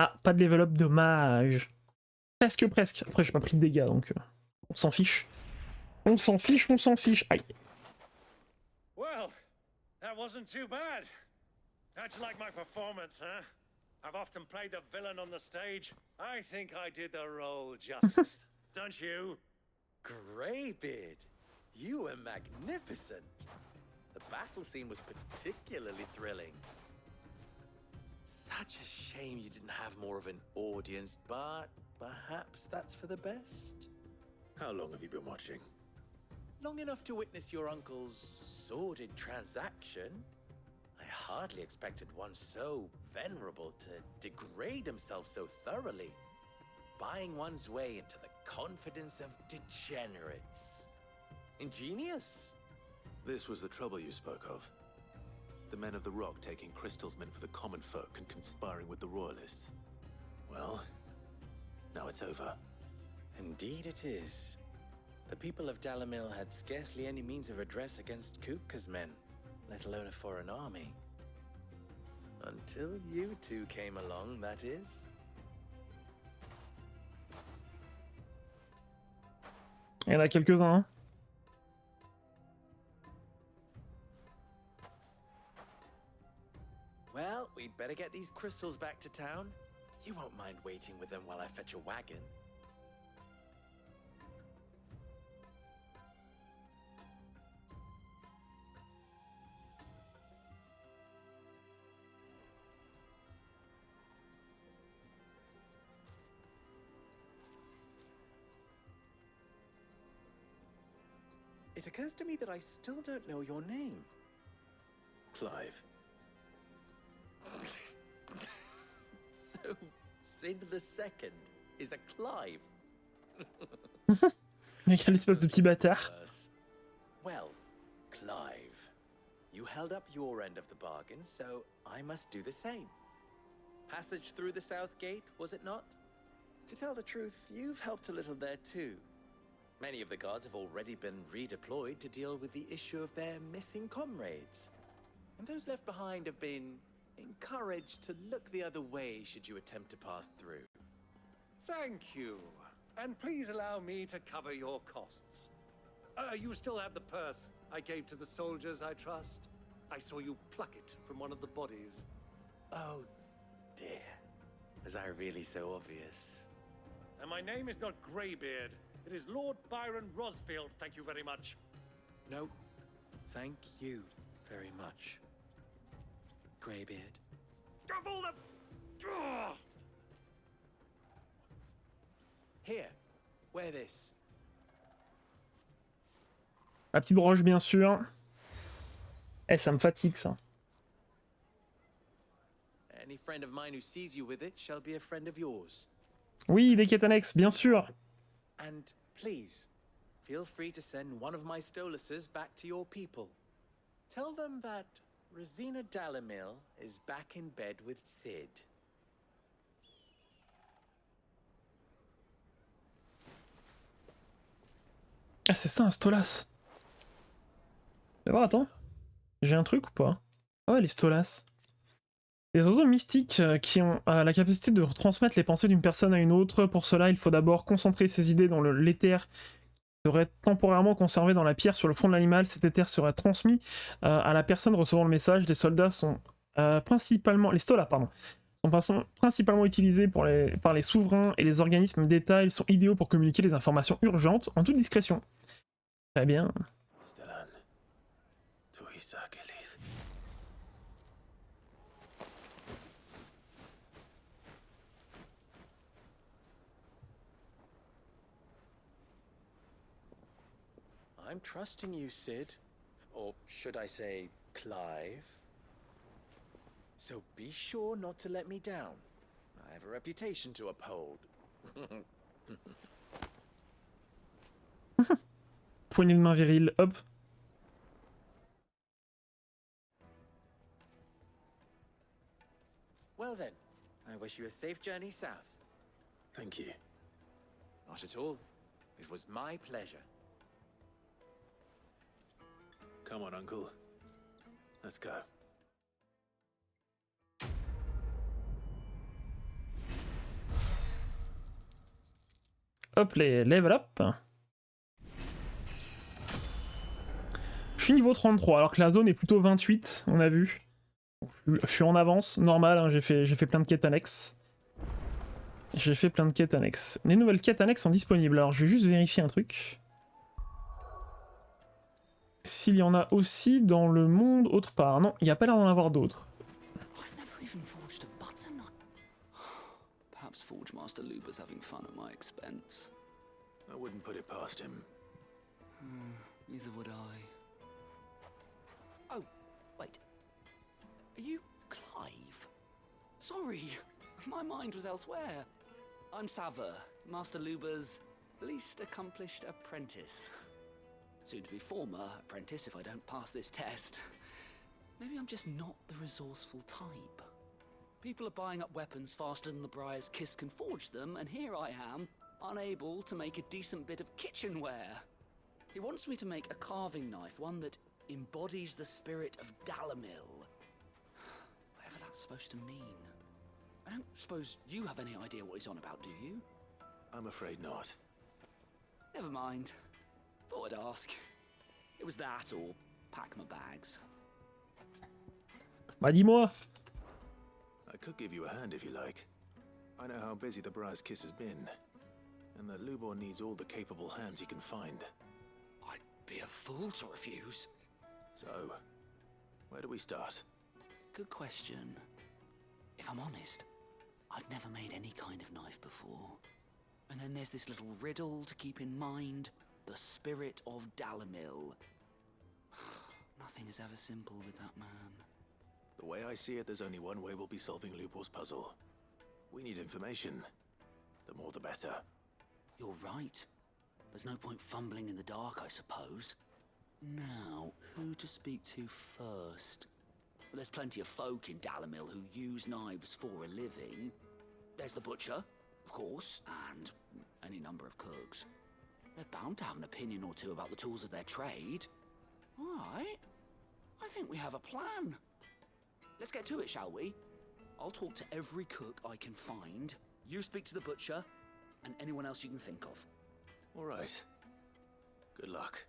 S1: Ah, pas de level up, dommage. Presque, presque. Après, j'ai pas pris de dégâts, donc on s'en fiche. On s'en fiche, on s'en fiche. Aïe.
S12: Well, that wasn't too bad. How'd you like my performance, huh? I've often played the villain on the stage. I think I did the role justice. Don't you?
S19: Greybeard, you were magnificent. The battle scene was particularly thrilling. Such a shame you didn't have more of an audience, but perhaps that's for the best.
S2: How long have you been watching?
S19: Long enough to witness your uncle's sordid transaction. I hardly expected one so venerable to degrade himself so thoroughly, buying one's way into the confidence of degenerates. Ingenious.
S2: This was the trouble you spoke of. The men of the Rock taking crystals meant for the common folk and conspiring with the royalists. Well, now it's over.
S19: Indeed it is. The people of Dalamil had scarcely any means of redress against Kupka's men, let alone a foreign army. Until you two came along, that is.
S1: Il y en a quelques-uns, hein.
S19: Well, we'd better get these crystals back to town. You won't mind waiting with them while I fetch a wagon. It occurs to me that I still don't know your name.
S2: Clive.
S19: So, Sid the Second is a Clive.
S1: Quelle espèce de petit bâtard.
S19: Well, Clive, you held up your end of the bargain, so I must do the same. Passage through the south gate, was it not? To tell the truth, you've helped a little there too. Many of the guards have already been redeployed to deal with the issue of their missing comrades. And those left behind have been encouraged to look the other way should you attempt to pass through.
S12: Thank you. And please allow me to cover your costs. You still have the purse I gave to the soldiers, I trust? I saw you pluck it from one of the bodies.
S19: Oh, dear. Was I really so obvious?
S12: And my name is not Greybeard. It is Lord Byron Rosfield, thank you very much.
S19: No, thank you very much, Greybeard.
S12: Of all the... Ugh!
S19: Here, wear this.
S1: La petite broche, bien sûr. Eh, ça me fatigue, ça.
S19: Any friend of mine who sees you with it shall be a friend of yours.
S1: Oui, des quêtes annexes, bien sûr.
S19: And please, feel free to send one of my Stoluses back to your people. Tell them that Rosina Dalamil is back in bed with Sid.
S1: Ah, c'est ça, un Stolas. Tu vas voir, attends. J'ai un truc ou pas? Ah ouais, les Stolas. Les oiseaux mystiques qui ont la capacité de retransmettre les pensées d'une personne à une autre. Pour cela, il faut d'abord concentrer ses idées dans l'éther qui serait temporairement conservé dans la pierre sur le front de l'animal. Cet éther serait transmis à la personne recevant le message. Les soldats sont principalement... Les Stolas, pardon. Sont principalement utilisés par les souverains et les organismes d'État. Ils sont idéaux pour communiquer des informations urgentes en toute discrétion. Très bien.
S19: I'm trusting you, Sid. Or should I say, Clive? So be sure not to let me down. I have a reputation to uphold.
S1: Poignée de main virile, hop.
S19: Well then, I wish you a safe journey south.
S2: Thank you.
S19: Not at all. It was my pleasure.
S2: Come on, Uncle. Let's go.
S1: Hop, les level up. Je suis niveau 33, alors que la zone est plutôt 28, on a vu. Je suis en avance, normal, hein, j'ai fait plein de quêtes annexes. J'ai fait plein de quêtes annexes. Les nouvelles quêtes annexes sont disponibles, alors je vais juste vérifier un truc. S'il y en a aussi dans le monde autre part. Non, il n'y a pas l'air d'en avoir d'autres.
S20: Perhaps Forge Master Louper's having fun at my expense.
S2: I wouldn't put it past him.
S20: Neither would I.
S6: Oh, wait. Are you Clive?
S20: Sorry, my mind was elsewhere. I'm Sava, Master Louper's least accomplished apprentice. Soon to be former apprentice if I don't pass this test. Maybe I'm just not the resourceful type. People are buying up weapons faster than the Briar's Kiss can forge them, and here I am, unable to make a decent bit of kitchenware. He wants me to make a carving knife, one that embodies the spirit of Dalamil. Whatever that's supposed to mean. I don't suppose you have any idea what he's on about, do you?
S2: I'm afraid not.
S20: Never mind. Thought I'd ask. It was that or pack my bags.
S1: Bah dis-moi.
S2: I could give you a hand if you like. I know how busy the Briar's Kiss has been, and that Lubor needs all the capable hands he can find.
S20: I'd be a fool to refuse.
S2: So, where do we start?
S20: Good question. If I'm honest, I've never made any kind of knife before. And then there's this little riddle to keep in mind. The spirit of Dalamil. Nothing is ever simple with that man.
S2: The way I see it, there's only one way we'll be solving Lubor's puzzle. We need information. The more the better.
S20: You're right. There's no point fumbling in the dark, I suppose. Now, who to speak to first? Well, there's plenty of folk in Dalamil who use knives for a living. There's the butcher, of course, and any number of cooks. They're bound to have an opinion or two about the tools of their trade. All right. I think we have a plan. Let's get to it, shall we? I'll talk to every cook I can find. You speak to the butcher, and anyone else you can think of.
S2: All right. Good luck.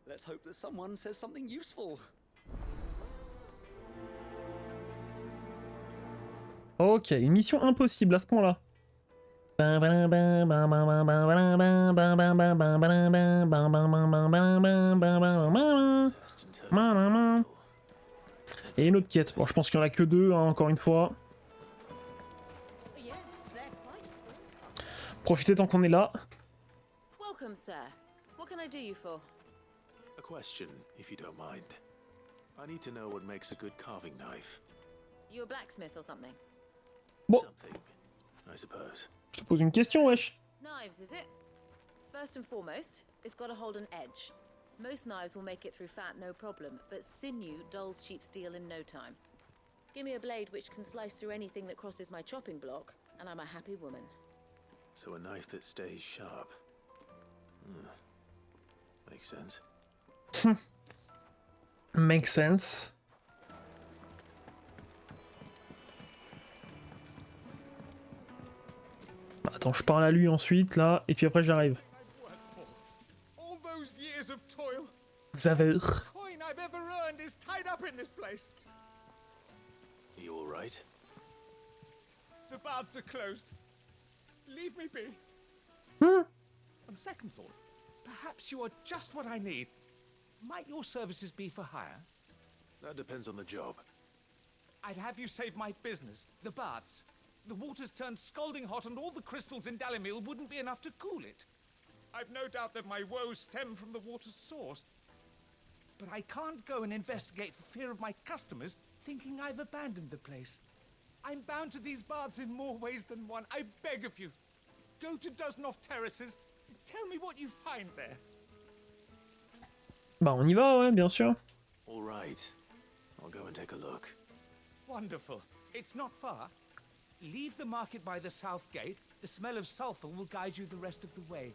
S20: Let's hope that someone says something useful.
S1: Ok, une mission impossible à ce point-là. Et une autre quête. Bon, je pense qu'il y en a que deux, hein, encore une fois. Profitez tant qu'on est là.
S16: Welcome, sir. What can I do you for?
S2: A question, if you don't mind. I need to know what makes a good carving knife.
S16: You a blacksmith or something?
S1: Bon.
S2: Something, I suppose.
S1: Je te pose une question, wesh.
S16: Knives, is it? First and foremost, it's got to hold an edge. Most knives will make it through fat, no problem, but sinew dulls cheap steel in no time. Give me a blade which can slice through anything that crosses my chopping block, and I'm a happy woman.
S2: So a knife that stays sharp. Makes sense.
S1: Makes sense. Attends, je parle à lui ensuite, là, et puis après j'arrive.
S12: All those years of toil.
S1: Xavier.
S12: Coin I've ever earned is tied up in this place.
S2: Are you all right?
S12: The baths are closed. Leave me be. On second thought, perhaps you are just what I need. Might your services be for hire?
S2: That depends on the job.
S12: I'd have you save my business, the baths. The water's turned scalding hot and all the crystals in Dalimil wouldn't be enough to cool it. I've no doubt that my woes stem from the water's source. But I can't go and investigate for fear of my customers thinking I've abandoned the place. I'm bound to these baths in more ways than one. I beg of you. Go to Dusnoff Terraces and tell me what you find there.
S1: Bah on y va, ouais, bien sûr.
S2: All right. I'll go and take a look.
S12: Wonderful. It's not far. Leave the market by the south gate. The smell of sulfur will guide you the rest of the way.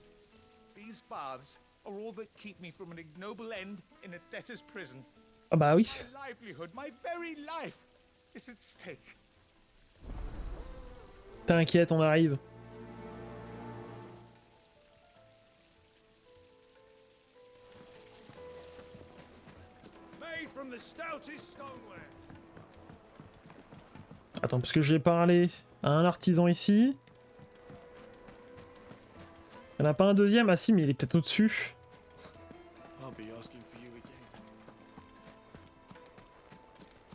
S12: These baths are all that keep me from an ignoble end in a debtor's prison.
S1: Ah bah oui.
S12: My livelihood, my very life, is at stake.
S1: T'inquiète, on arrive.
S8: Made from the stoutest stoneware.
S1: Attends, parce que j'ai parlé à un artisan ici. Il n'y en a pas un deuxième? Ah si, mais il est peut-être au-dessus.
S2: I'll be asking for you again.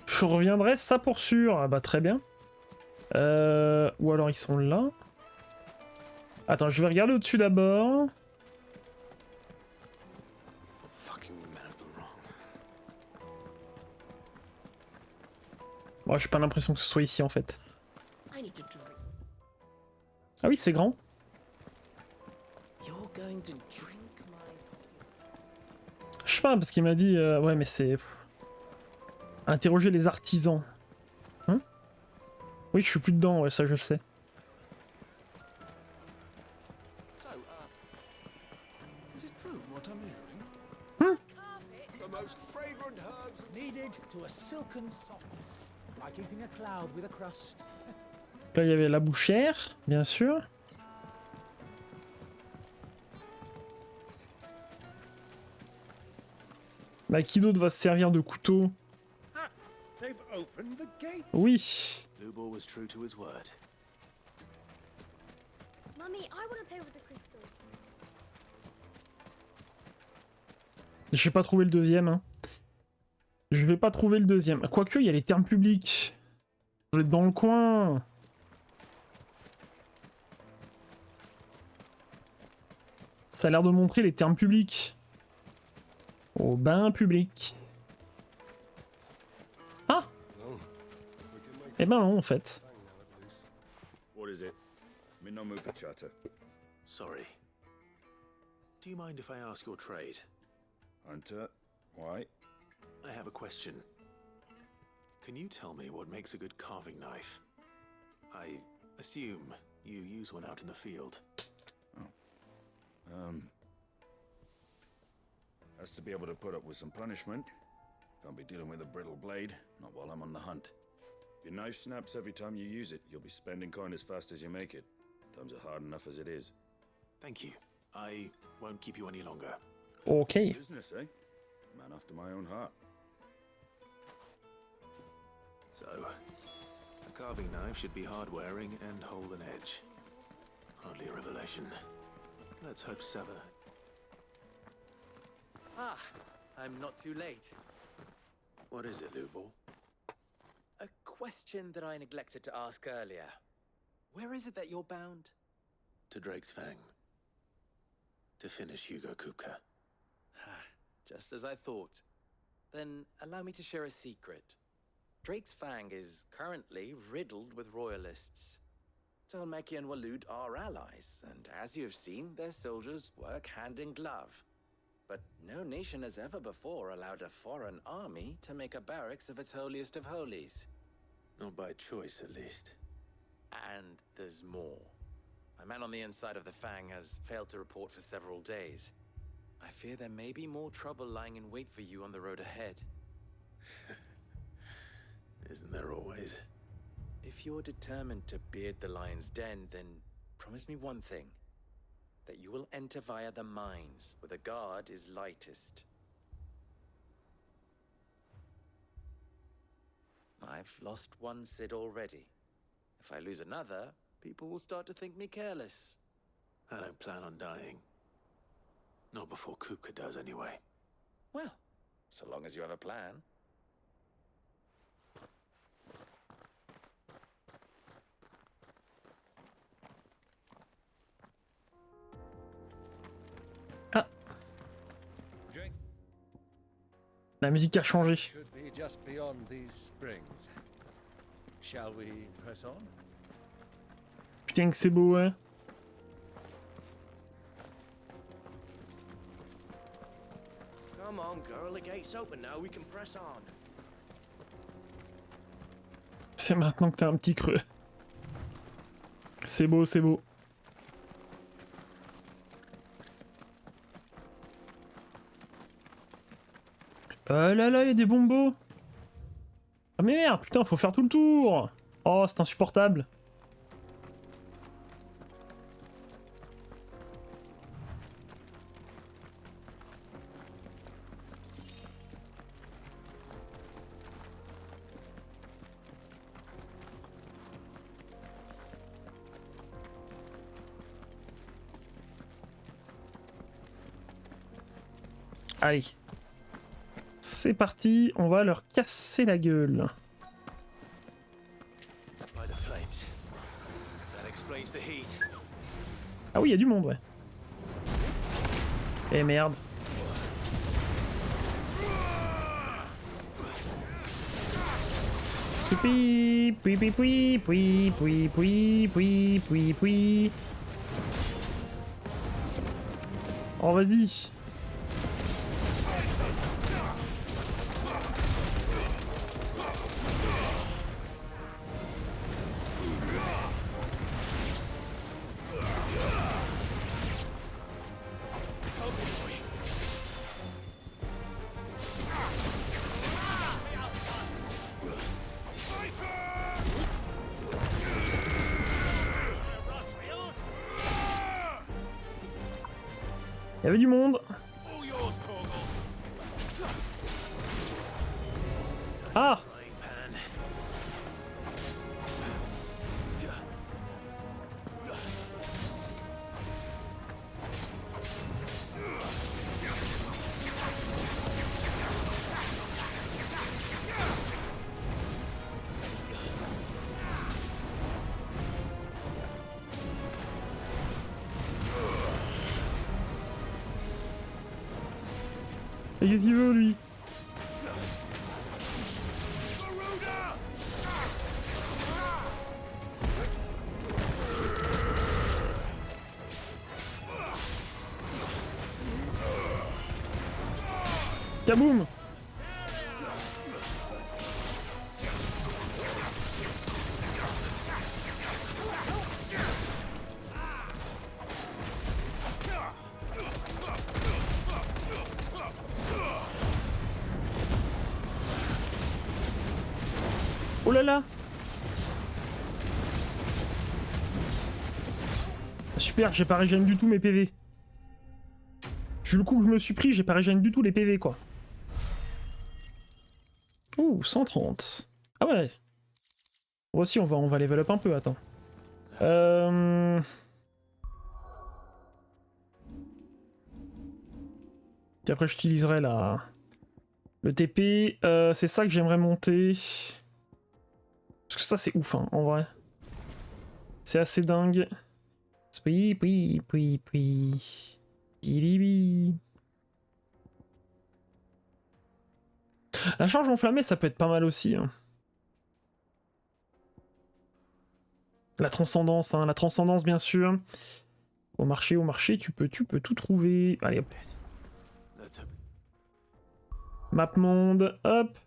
S1: Je reviendrai, ça pour sûr. Ah bah très bien. Ou alors ils sont là. Attends, je vais regarder au-dessus d'abord. Moi, j'ai pas l'impression que ce soit ici en fait. Ah oui, c'est grand. Je sais pas, parce qu'il m'a dit... ouais, mais c'est... Interroger les artisans. Hein? Oui, je suis plus dedans, ouais, ça je le sais.
S18: Is it true what I'm hearing?
S7: The most fragrant herbs needed to a silken softness, like eating a cloud with a crust.
S1: Là, il y avait la bouchère, bien sûr. Bah, qui d'autre va se servir de couteau?
S8: They've opened the gate.
S1: Oui.
S2: Lubor was true to his word.
S21: Mummy, I want to play with the crystal.
S1: Je vais pas trouver le deuxième. Hein. Je vais pas trouver le deuxième. Quoique, il y a les termes publics. Vous êtes dans le coin. Ça a l'air de montrer les termes publics. Au bain public. Ah! Eh ben non, en fait.
S8: What is it? I'm in no mood for chatter.
S2: Sorry. Do you mind if I ask your trade?
S8: Hunter, why?
S2: I have a question. Can you tell me what makes a good carving knife? I assume you use one out in the field.
S8: Has to be able to put up with some punishment. Can't be dealing with a brittle blade, not while I'm on the hunt. If your knife snaps every time you use it, you'll be spending coin as fast as you make it. Times are hard enough as it is.
S2: Thank you. I won't keep you any longer.
S1: Okay.
S8: Business, eh? Man after my own heart.
S2: So, a Carving knife should be hard-wearing and hold an edge. Hardly a revelation. Let's hope Sever...
S19: Ah, I'm not too late.
S2: What is it, Lubor?
S19: A question that I neglected to ask earlier. Where is it that you're bound?
S2: To Drake's Fang. To finish Hugo Kupka.
S19: Just as I thought. Then allow me to share a secret. Drake's Fang is currently riddled with royalists. Talmeki and Waloed are allies, and as you have seen, their soldiers work hand in glove. But no nation has ever before allowed a foreign army to make a barracks of its holiest of holies.
S2: Not by choice, at least.
S19: And there's more. A man on the inside of the Fang has failed to report for several days. I fear there may be more trouble lying in wait for you on the road ahead.
S2: Isn't there always?
S19: If you're determined to beard the lion's den, then promise me one thing. That you will enter via the mines, where the guard is lightest. I've lost one Cid already. If I lose another, people will start to think me careless.
S2: I don't plan on dying. Not before Kupka does, anyway.
S19: Well, so long as you have a plan.
S1: La musique a changé.
S8: Should be just beyond these springs. Shall we press on?
S1: Putain que c'est beau, hein.
S14: Come on, girl, the gate's open now, we can press on.
S1: C'est maintenant que t'as un petit creux. C'est beau, c'est beau. Là là, il y a des bombos. Ah mais merde, putain, faut faire tout le tour. Oh, c'est insupportable. Allez. C'est parti, on va leur casser la gueule. Ah oui, il y a du monde, ouais. Eh merde. Puis, puis, puis, puis, puis, puis, puis, puis, puis, puis. Oh, vas-y. Il y avait du monde. Ah! Et qu'est-ce qu'il veut, lui? Kaboum! Oh là là! Super, j'ai pas régène du tout mes PV. Vu le coup que je me suis pris, j'ai pas régène du tout les PV, quoi. Ouh, 130. Ah ouais. Aussi, on va level up un peu, attends. Puis après, j'utiliserai le TP. C'est ça que j'aimerais monter. Parce que ça, c'est ouf, hein, en vrai. C'est assez dingue. La charge enflammée, ça peut être pas mal aussi. Hein. La transcendance bien sûr. Au marché, tu peux tout trouver. Allez hop. Map monde, hop.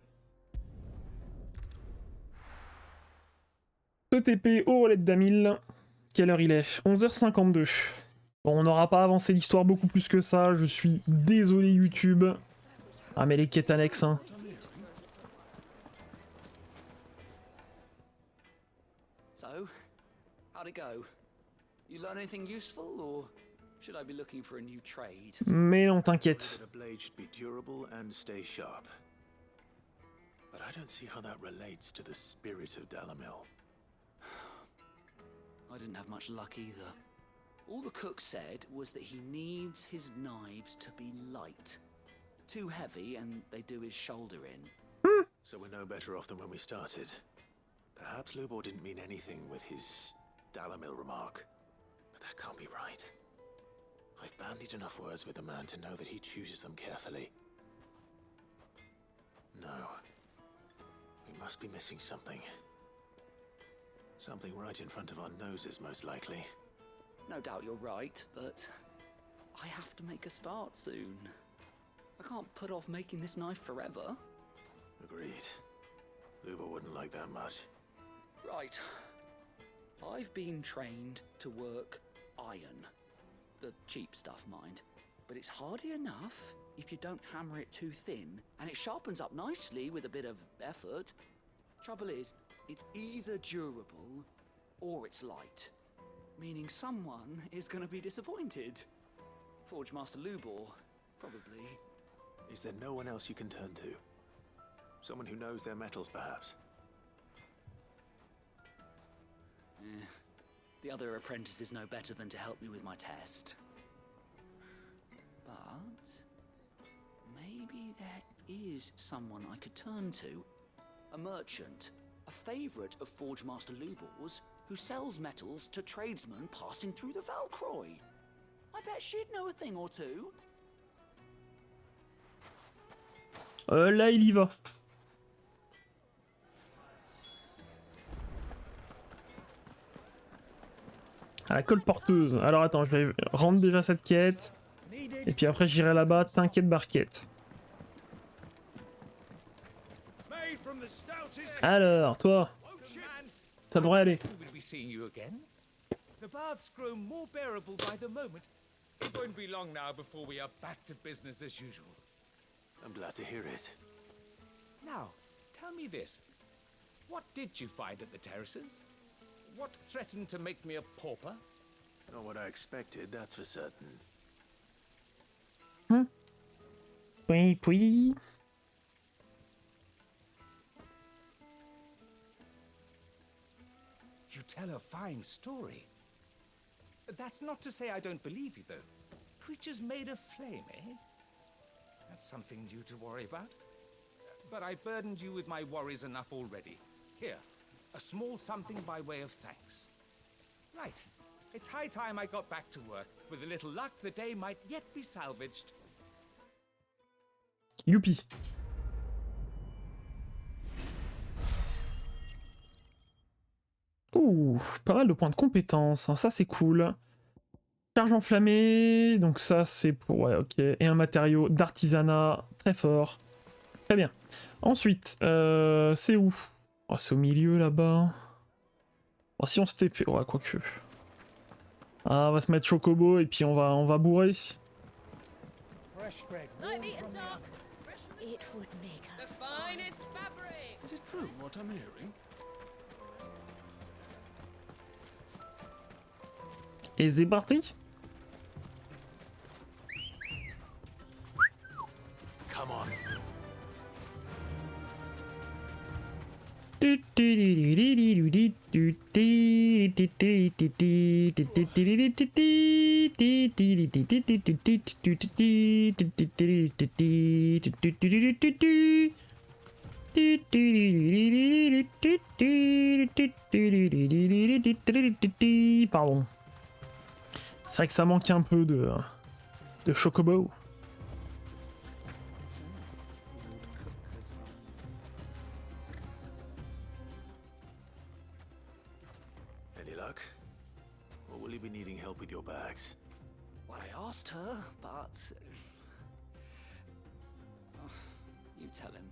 S1: ETP au relais de Damil. Quelle heure il est? 11h52. Bon, on n'aura pas avancé l'histoire beaucoup plus que ça, je suis désolé YouTube. Ah mais les quêtes annexes, hein.
S20: So, how'd it go? You learn anything useful, or should I be looking for a new trade?
S1: Mais non, t'inquiète.
S2: A blade should be durable and stay sharp. But I don't see how that relates to the spirit of Dalamil.
S20: I didn't have much luck either. All the cook said was that he needs his knives to be light. Too heavy and they do his shoulder in.
S2: So we're no better off than when we started. Perhaps Lubor didn't mean anything with his Dalamil remark. But that can't be right. I've bandied enough words with the man to know that he chooses them carefully. No. We must be missing something. Something right in front of our noses, most likely.
S20: No doubt you're right, but I have to make a start soon. I can't put off making this knife forever.
S2: Agreed. Lubor wouldn't like that much.
S20: Right. I've been trained to work iron. The cheap stuff, mind. But it's hardy enough if you don't hammer it too thin, and it sharpens up nicely with a bit of effort. Trouble is, it's either durable or it's light, meaning someone is going to be disappointed. Forge Master Lubor, probably.
S2: Is there no one else you can turn to? Someone who knows their metals, perhaps?
S20: The other apprentices know better than to help me with my test. But maybe there is someone I could turn to. A merchant. A favourite of Forge Master Lubor's, who sells metals to tradesmen passing through the Valcroy. I bet she'd know a thing or two.
S1: Là, il y va. À la colporteuse. Alors attends, je vais rendre déjà cette quête. Et puis après, j'irai là-bas. T'inquiète, barquette. Alors, toi, ça devrait aller.
S18: The baths grow more bearable by the moment. It won't be long now before we are back to business as usual.
S2: I'm glad to hear it.
S18: Now, tell me this. What did you find at the terraces? What threatened to make me a pauper?
S2: Not what I expected, that's for certain.
S1: Puis.
S18: You tell a fine story. That's not to say I don't believe you, though. Creatures made of flame, eh? That's something new to worry about. But I burdened you with my worries enough already. Here, a small something by way of thanks. Right. It's high time I got back to work. With a little luck, the day might yet be salvaged.
S1: Youpi. Ouh, pas mal de points de compétence, hein, ça c'est cool. Charge enflammée, donc ça c'est pour... Ouais, ok. Et un matériau d'artisanat très fort. Très bien. Ensuite, c'est où? Oh, c'est au milieu là-bas. Oh, si on se TP... Ouais, quoique. Ah, on va se mettre chocobo et puis on va bourrer.
S15: It would make a
S6: The finest fabric.
S4: Is it true what I'm hearing?
S1: Et c'est parti.
S2: Come on.
S1: Pardon. C'est vrai que ça manque un peu de chocobo.
S2: Any luck? Or will you be needing help with your bags?
S20: Well, I asked her, but... Oh, you tell him.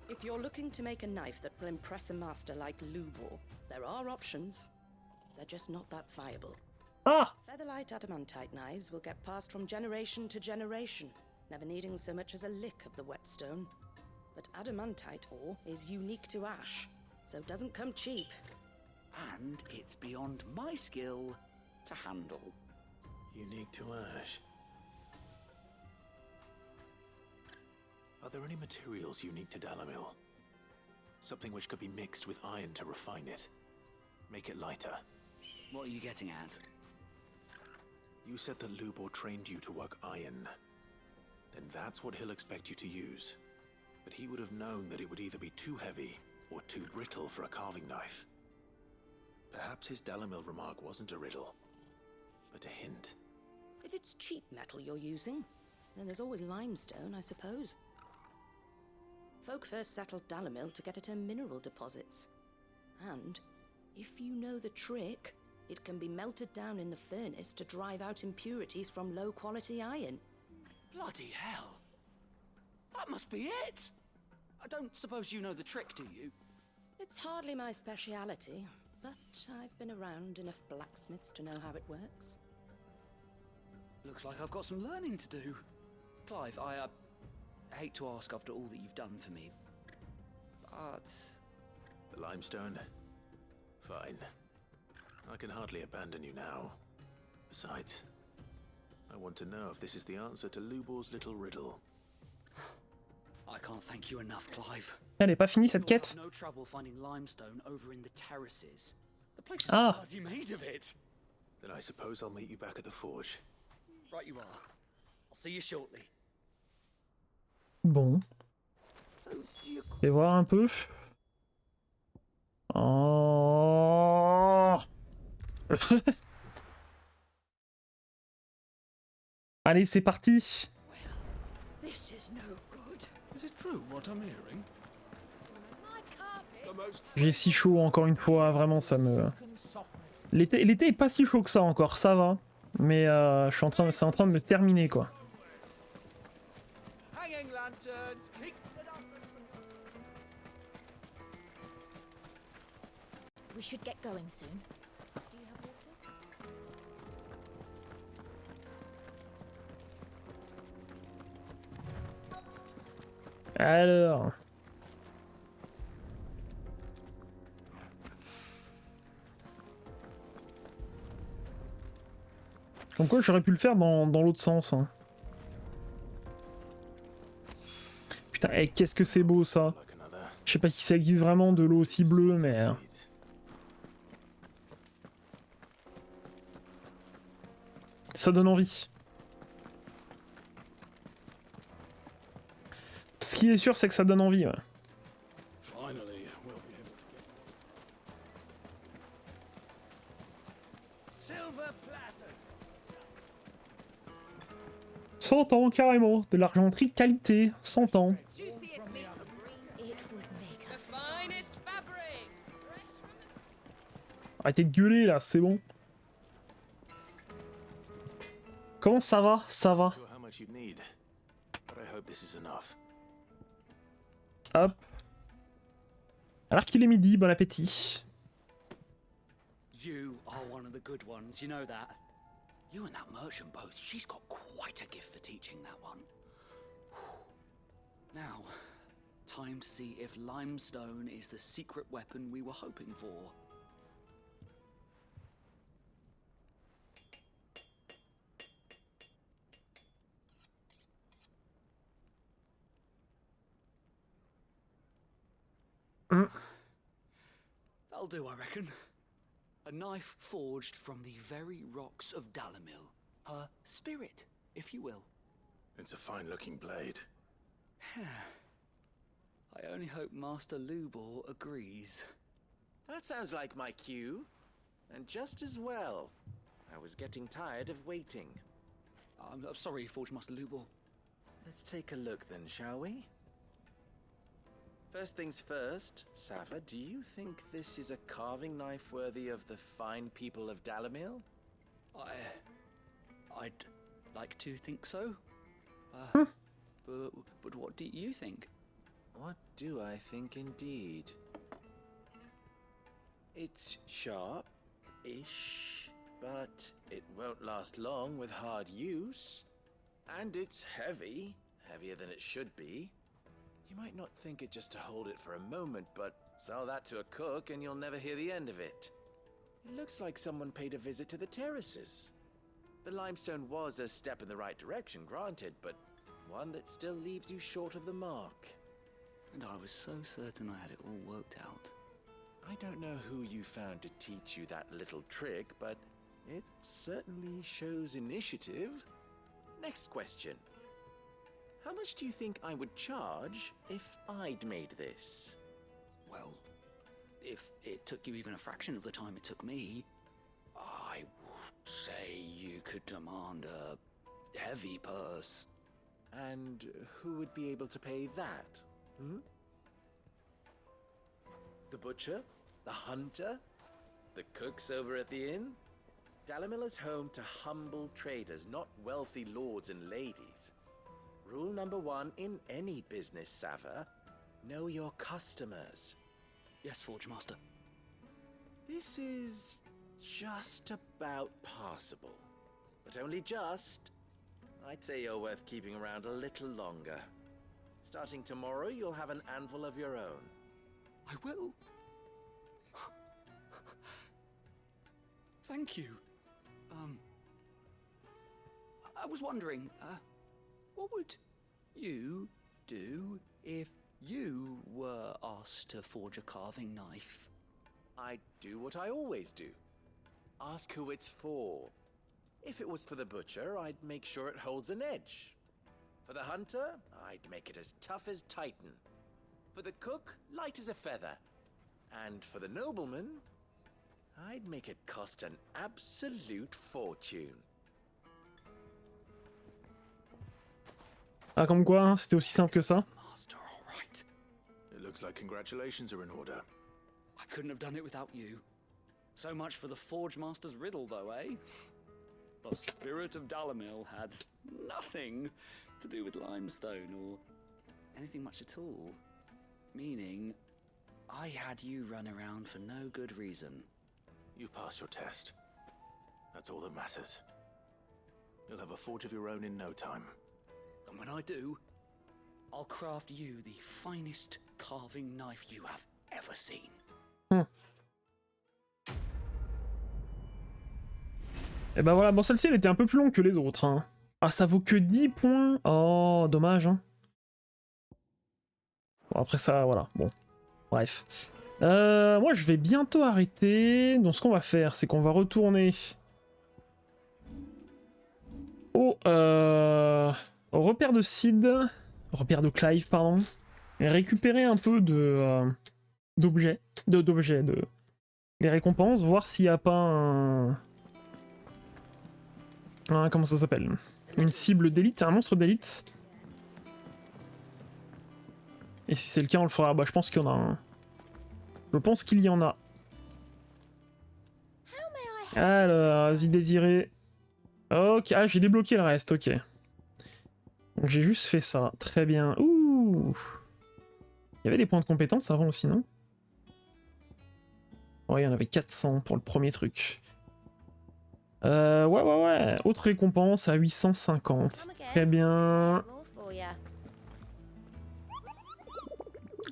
S9: If you're looking to make a knife that will impress a master like Lubor, there are options. They're just not that viable.
S1: Ah!
S9: Featherlight adamantite knives will get passed from generation to generation, never needing so much as a lick of the whetstone. But adamantite ore is unique to ash, so it doesn't come cheap.
S20: And it's beyond my skill to handle.
S2: Unique to ash. Are there any materials unique to Dalamil? Something which could be mixed with iron to refine it. Make it lighter.
S20: What are you getting at?
S2: You said that Lubor trained you to work iron. Then that's what he'll expect you to use. But he would have known that it would either be too heavy or too brittle for a carving knife. Perhaps his Dalamil remark wasn't a riddle, but a hint.
S9: If it's cheap metal you're using, then there's always limestone, I suppose. Folk first settled Dalamil to get at her mineral deposits. And, if you know the trick, it can be melted down in the furnace to drive out impurities from low-quality iron.
S20: Bloody hell! That must be it! I don't suppose you know the trick, do you?
S9: It's hardly my speciality, but I've been around enough blacksmiths to know how it works.
S20: Looks like I've got some learning to do. Clive, I hate to ask after all that you've done for me, but...
S2: The limestone? Fine. I can hardly abandon you now. Besides, I want to know if this is the answer to Lubor's little riddle.
S20: I can't thank you enough, Clive.
S1: Elle est pas finie cette
S20: You'll
S1: quête?
S20: have no trouble finding limestone over in the terraces. The place is
S1: Ah.
S20: bloody made of it.
S2: Then I suppose I'll meet you back at the forge.
S20: Right you are. I'll see you shortly.
S1: Bon. Fais voir un peu. Oh. Allez, c'est parti.
S20: This is no good.
S12: Is it true what I'm hearing?
S1: J'ai si chaud encore une fois, vraiment ça me... L'été est pas si chaud que ça encore, ça va. Mais c'est en train de me terminer quoi.
S6: Hanging lanterns, keep it up.
S11: We should get going soon. Do you have water?
S1: Alors... Comme quoi j'aurais pu le faire dans l'autre sens. Hein. Putain, qu'est-ce que c'est beau ça. Je sais pas si ça existe vraiment de l'eau aussi bleue, mais... Ça donne envie. Ce qui est sûr, c'est que ça donne envie, ouais.
S12: Finally, we'll be able to
S6: Silver platters.
S1: 100 ans, carrément. De l'argenterie qualité. 100 ans.
S10: Juiciest meat for breeds. It would make the finest fabrics. Fresh from the...
S1: Arrêtez de gueuler, là, c'est bon. Comment ça va? Ça va.
S2: Sure how much you'd need, but I hope this is enough.
S1: Hop. Alors qu'il est midi, bon appétit.
S20: You are one of the good ones, you know that. You and that merchant both, she's got quite a gift for teaching that one. Now, time to see if limestone is the secret weapon we were hoping for. That'll do, I reckon. A knife forged from the very rocks of Dalamil. Her spirit, if you will.
S2: It's a fine-looking blade.
S20: I only hope Master Lubor agrees.
S19: That sounds like my cue. And just as well. I was getting tired of waiting.
S20: I'm sorry, Forge Master Lubor.
S19: Let's take a look then, shall we? First things first, Sava, do you think this is a carving knife worthy of the fine people of Dalamil?
S20: I'd like to think so. But what do you think?
S19: What do I think indeed? It's sharp-ish, but it won't last long with hard use. And it's heavy, heavier than it should be. You might not think it just to hold it for a moment, but sell that to a cook and you'll never hear the end of it. It looks like someone paid a visit to the terraces. The limestone was a step in the right direction, granted, but one that still leaves you short of the mark.
S20: And I was so certain I had it all worked out.
S19: I don't know who you found to teach you that little trick, but it certainly shows initiative. Next question. How much do you think I would charge if I'd made this?
S20: Well, if it took you even a fraction of the time it took me, I would say you could demand a heavy purse.
S19: And who would be able to pay that? The butcher? The hunter? The cooks over at the inn? Dalamil is home to humble traders, not wealthy lords and ladies. Rule number 1 in any business, Sava, know your customers.
S20: Yes, Forge Master.
S19: This is just about passable, but only just. I'd say you're worth keeping around a little longer. Starting tomorrow, you'll have an anvil of your own.
S20: I will. Thank you. I was wondering, what would you do if you were asked to forge a carving knife?
S19: I'd do what I always do. Ask who it's for. If it was for the butcher, I'd make sure it holds an edge. For the hunter, I'd make it as tough as Titan. For the cook, light as a feather. And for the nobleman, I'd make it cost an absolute fortune.
S1: Ah, comme quoi, hein, c'était aussi simple que ça.
S20: Master, all right.
S2: It looks like congratulations are in order.
S20: I couldn't have done it without you. So much for the Forge Master's riddle, though, eh? The spirit of Dalamil had nothing to do with limestone or anything much at all. Meaning, I had you run around for no good reason.
S2: You've passed your test. That's all that matters. You'll have a forge of your own in no time.
S20: And when I do, I'll craft you the finest carving knife you have ever seen.
S1: Et bah voilà, bon celle-ci elle était un peu plus longue que les autres. Hein. Ah ça vaut que 10 points. Oh dommage. Hein. Bon après ça, voilà, bon. Bref. Moi je vais bientôt arrêter. Donc ce qu'on va faire, c'est qu'on va retourner au repère de Sid. Repère de Clive, pardon. Et récupérer un peu d'objets. Des récompenses. Voir s'il n'y a pas comment ça s'appelle? Une cible d'élite, un monstre d'élite. Et si c'est le cas, on le fera. Bah, je pense qu'il y en a un. Je pense qu'il y en a. Alors, vas-y, désiré. Ok, ah, j'ai débloqué le reste, ok. Donc j'ai juste fait ça. Très bien. Ouh. Il y avait des points de compétence avant aussi, non? Ouais, il y en avait 400 pour le premier truc. Ouais. Autre récompense à 850. Très bien.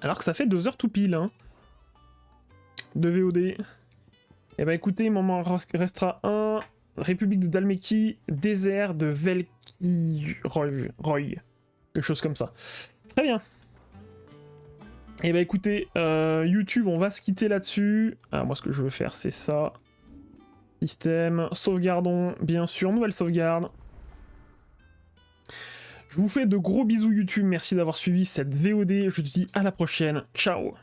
S1: Alors que ça fait 2 heures tout pile, hein. De VOD. Et bah écoutez, il m'en restera un. République de Dalmékie, Désert de Roy. Quelque chose comme ça. Très bien. Et bah écoutez, YouTube, on va se quitter là-dessus. Alors moi ce que je veux faire c'est ça. Système, sauvegardons, bien sûr, nouvelle sauvegarde. Je vous fais de gros bisous YouTube, merci d'avoir suivi cette VOD, je te dis à la prochaine, ciao.